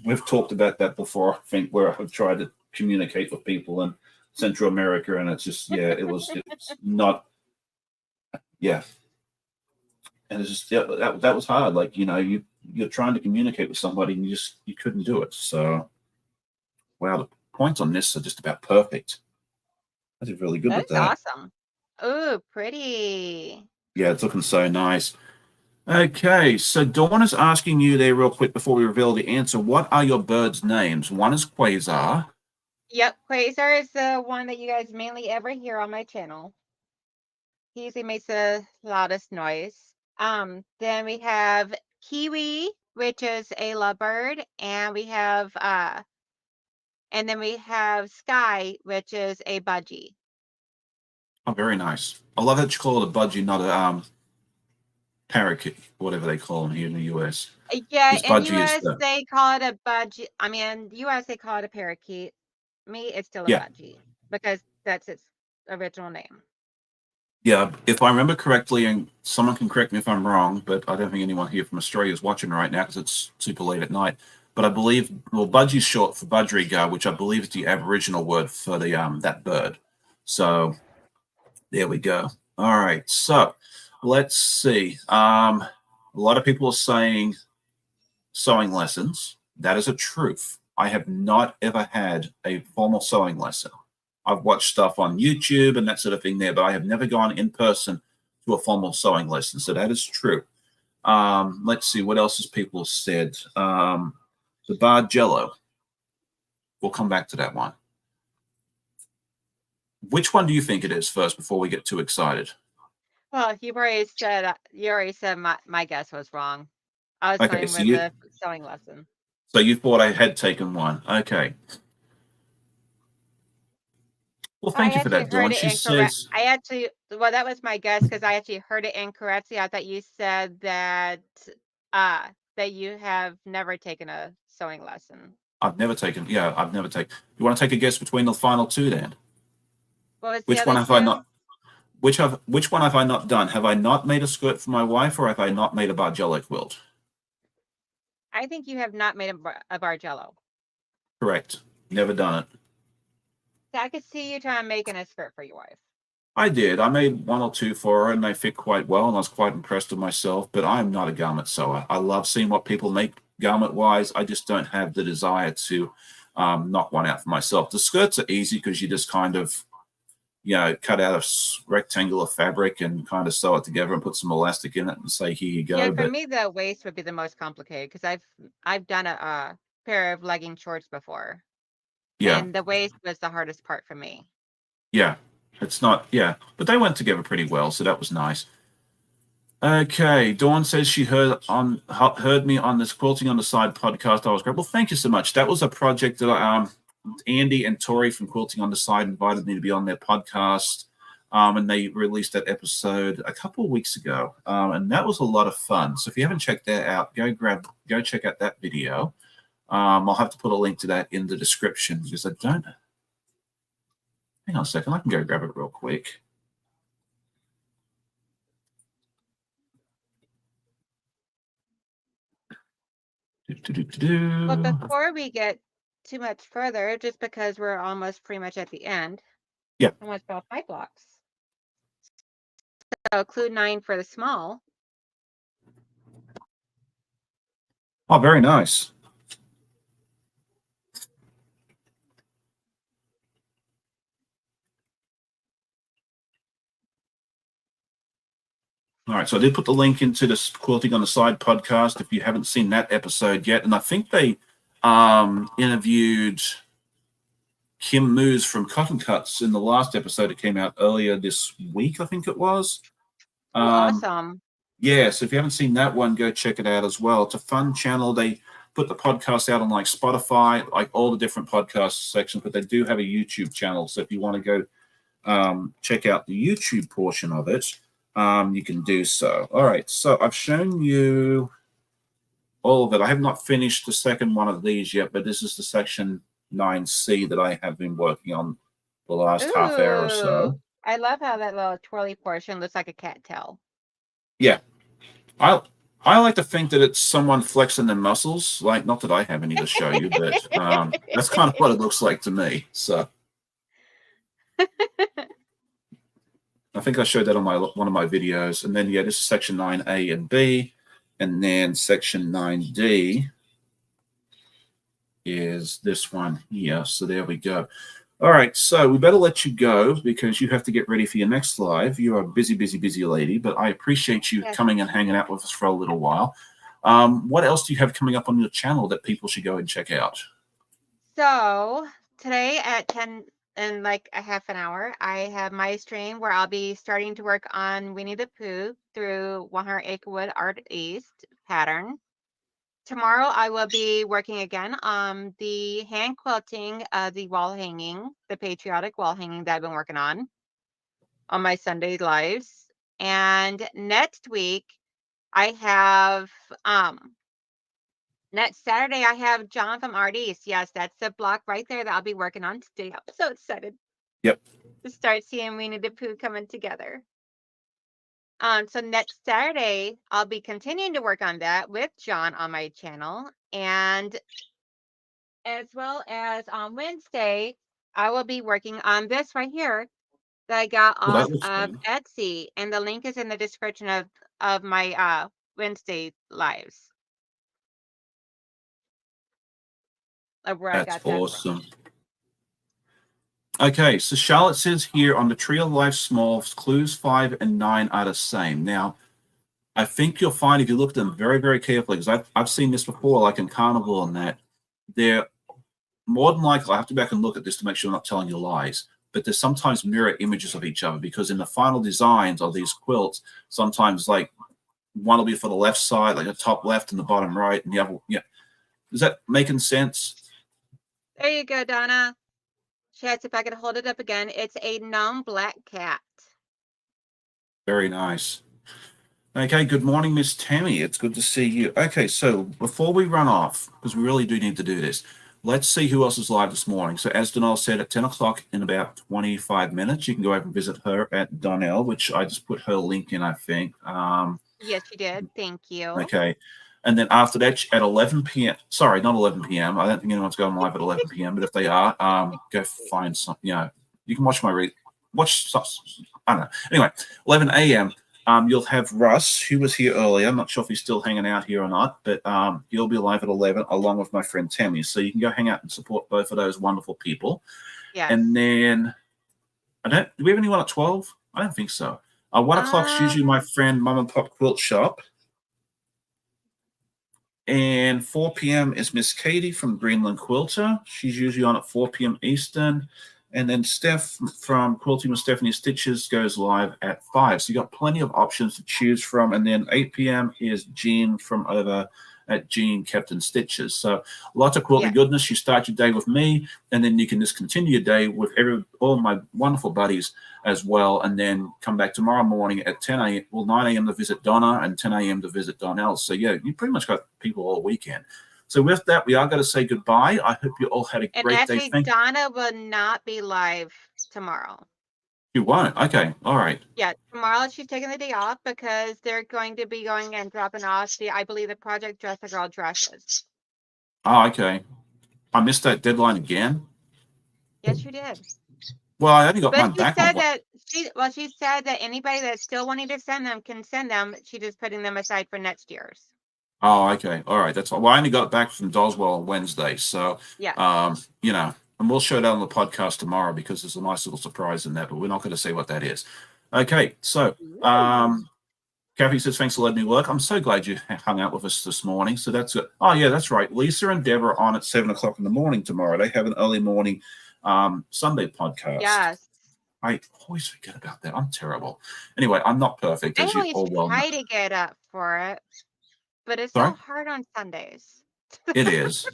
We've talked about that before, I think, where I've tried to communicate with people in Central America, and it's just, yeah, it's not, yeah. And it's just, yeah, that was hard. Like, you're trying to communicate with somebody and you couldn't do it. So, wow, the points on this are just about perfect. I did really good with That's that. awesome. Ooh, pretty. Yeah, it's looking so nice. Okay, so Dawn is asking you there real quick before we reveal the answer. What are your birds' names? One is Quasar. Yep, Quasar is the one that you guys mainly ever hear on my channel. He usually makes the loudest noise. Then we have Kiwi, which is a lovebird, and then we have Sky, which is a budgie. Oh, very nice. I love that you call it a budgie, not a parakeet, whatever they call them here in the US. Yeah, Because in budgie is US the they call it a budgie. I mean, US they call it a parakeet. Me, it's still a yeah. budgie because that's its original name. Yeah, if I remember correctly, and someone can correct me if I'm wrong, but I don't think anyone here from Australia is watching right now because it's super late at night. But I believe, well, budgie's short for budgerigar, which I believe is the Aboriginal word for the that bird. So there we go. All right, so let's see. A lot of people are saying sewing lessons. That is a truth. I have not ever had a formal sewing lesson. I've watched stuff on YouTube and that sort of thing there, but I have never gone in person to a formal sewing lesson. So that is true. Let's see what else has people said. The bar jello. We'll come back to that one. Which one do you think it is first before we get too excited? Well, you already said my guess was wrong. I was Okay, going so with you the sewing lesson. So you thought I had taken one. Okay. Well, I thank you for actually that, heard Dawn. it She incorrect. says, I actually, well, that was my guess because I actually heard it incorrectly. I thought you said uh, that you have never taken a sewing lesson. I've never taken, yeah, I've never taken. You want to take a guess between the final two then? What was the Which one other have I two? not, which one have I not done? Have I not made a skirt for my wife or have I not made a Bargello quilt? I think you have not made a Bargello. Correct. Never done it. So I could see you trying making a skirt for your wife. I did. I made one or two for her and they fit quite well and I was quite impressed with myself, but I am not a garment sewer. I love seeing what people make garment wise. I just don't have the desire to knock one out for myself. The skirts are easy because you just kind of, cut out a rectangular fabric and kind of sew it together and put some elastic in it and say, here you Yeah, go. for But me the waist would be the most complicated because I've done a pair of legging shorts before, yeah, and the waist was the hardest part for me. yeah, it's not, yeah, but they went together pretty well. So that was nice. Okay, Dawn says she heard me on this quilting on the side podcast. I was great. Well, thank you so much. That was a project that Andy and Tori from Quilting on the Side invited me to be on their podcast, and they released that episode a couple of weeks ago, and that was a lot of fun. So if you haven't checked that out, go check out that video. I'll have to put a link to that in the description because I don't. Hang on a second, I can go grab it real quick. But before we get too much further, just because we're almost pretty much at the end, Yeah. I want to spell pipe blocks. So clue 9 for the small. Oh, very nice. All right, so I did put the link into this Quilting on the Side podcast if you haven't seen that episode yet. And I think they interviewed Kim Moose from Cotton Cuts in the last episode that came out earlier this week, I think it was. Oh, awesome. Yeah, so if you haven't seen that one, go check it out as well. It's a fun channel. They put the podcast out on like Spotify, like all the different podcast sections, but they do have a YouTube channel. So if you want to go check out the YouTube portion of it, you can do so. All right, so I've shown you all of it. I have not finished the second one of these yet, but this is the section 9C that I have been working on the last half hour or Ooh, so. I love how that little twirly portion looks like a cat tail. Yeah, I like to think that it's someone flexing their muscles. Like, not that I have any to show you, but that's kind of what it looks like to me. So I think I showed that on one of my videos. And then, yeah, this is section 9A and B. And then section 9D is this one here. So there we go. All right, so we better let you go because you have to get ready for your next live. You're a busy, busy, busy lady, but I appreciate you Yes. coming and hanging out with us for a little while. What else do you have coming up on your channel that people should go and check out? So today at 10 in like a half an hour, I have my stream where I'll be starting to work on Winnie the Pooh through 100 Acrewood Art East pattern. Tomorrow I will be working again on the hand quilting of the wall hanging, the patriotic wall hanging that I've been working on my Sunday lives. And next week I have next Saturday I have John from Artiste. Yes, that's the block right there that I'll be working on today. I'm so excited. Yep. To start seeing Winnie the Pooh coming together. So next Saturday, I'll be continuing to work on that with John on my channel. And as well as on Wednesday, I will be working on this right here that I got Well, that off looks of good. Etsy. And the link is in the description of my Wednesday lives of where I That's got that from. awesome. Okay, so Charlotte says here on the Tree of Life Smalls, clues 5 and 9 are the same. Now, I think you'll find if you look at them very, very carefully, because I've seen this before, like in Carnival and that, they're more than likely, I have to go back and look at this to make sure I'm not telling you lies, but there's sometimes mirror images of each other because in the final designs of these quilts, sometimes like one will be for the left side, like the top left and the bottom right, and the other, yeah. Is that making sense? There you go, Donna. Chance, if I could hold it up again, it's a non-black cat. Very nice. Okay, good morning, Miss Tammy. It's good to see you. Okay, so before we run off, because we really do need to do this, let's see who else is live this morning. So as Donnell said, at 10 o'clock in about 25 minutes, you can go over and visit her at Donnell, which I just put her link in, I think. Yes, you did. Thank you. Okay. And then after that, at 11 p.m., sorry, not 11 p.m. I don't think anyone's going live at 11 p.m., but if they are, go find some, you can watch I don't know. Anyway, 11 a.m., you'll have Russ, who was here earlier. I'm not sure if he's still hanging out here or not, but he'll be live at 11 along with my friend Tammy. So you can go hang out and support both of those wonderful people. Yes. And then, do we have anyone at 12? I don't think so. 1 o'clock's usually my friend Mum and Pop Quilt Shop. And 4 p.m. is Miss Katie from Greenland Quilter. She's usually on at 4 p.m. Eastern. And then Steph from Quilting with Stephanie Stitches goes live at 5. So you got plenty of options to choose from. And then 8 p.m. is Jean from over at Jean Captain Stitches. So lots of quilting goodness. You start your day with me, and then you can just continue your day with all my wonderful buddies as well, and then come back tomorrow morning at 10 a.m. Well, 9 a.m. to visit Donna and 10 a.m. to visit Donnell. So yeah, you pretty much got people all weekend. So with that, we are going to say goodbye. I hope you all had a great day. And actually, Donna will not be live tomorrow. You won't? Okay. All right. Yeah, tomorrow she's taking the day off because they're going to be going and dropping off I believe, the Project Dress a Girl dresses. Oh, okay. I missed that deadline again. Yes, you did. Well, I only got But mine back. She said that anybody that's still wanting to send them can send them. She's just putting them aside for next year's. Oh, okay. All right. That's all. Well, I only got back from Doswell on Wednesday. So, yeah. And we'll show that on the podcast tomorrow because there's a nice little surprise in that, but we're not going to say what that is. Okay. So, Kathy says, thanks for letting me work. I'm so glad you hung out with us this morning. So that's good. Oh, yeah, that's right. Lisa and Deborah are on at 7 o'clock in the morning tomorrow. They have an early morning Sunday podcast. Yes. I always forget about that. I'm terrible. Anyway, I'm not perfect, as you all well know. I try to get up for it, but it's so hard on Sundays. It is.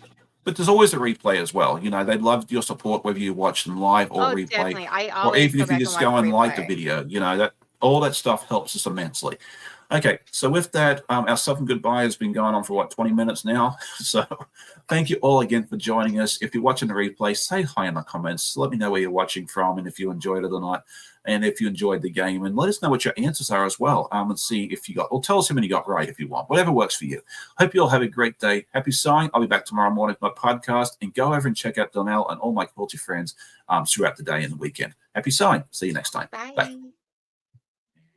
But there's always a replay as well. They'd love your support, whether you watch them live or replay. Definitely. I always or even if you just go and like the video, that all that stuff helps us immensely. Okay, so with that, our Southern Goodbye has been going on for 20 minutes now. So thank you all again for joining us. If you're watching the replay, say hi in the comments. Let me know where you're watching from and if you enjoyed it or not, and if you enjoyed the game, and let us know what your answers are as well. And see if you or tell us how many you got right if you want. Whatever works for you. Hope you all have a great day. Happy sewing. I'll be back tomorrow morning with my podcast, and go over and check out Donnell and all my quilty friends throughout the day and the weekend. Happy sewing. See you next time. Bye. Bye.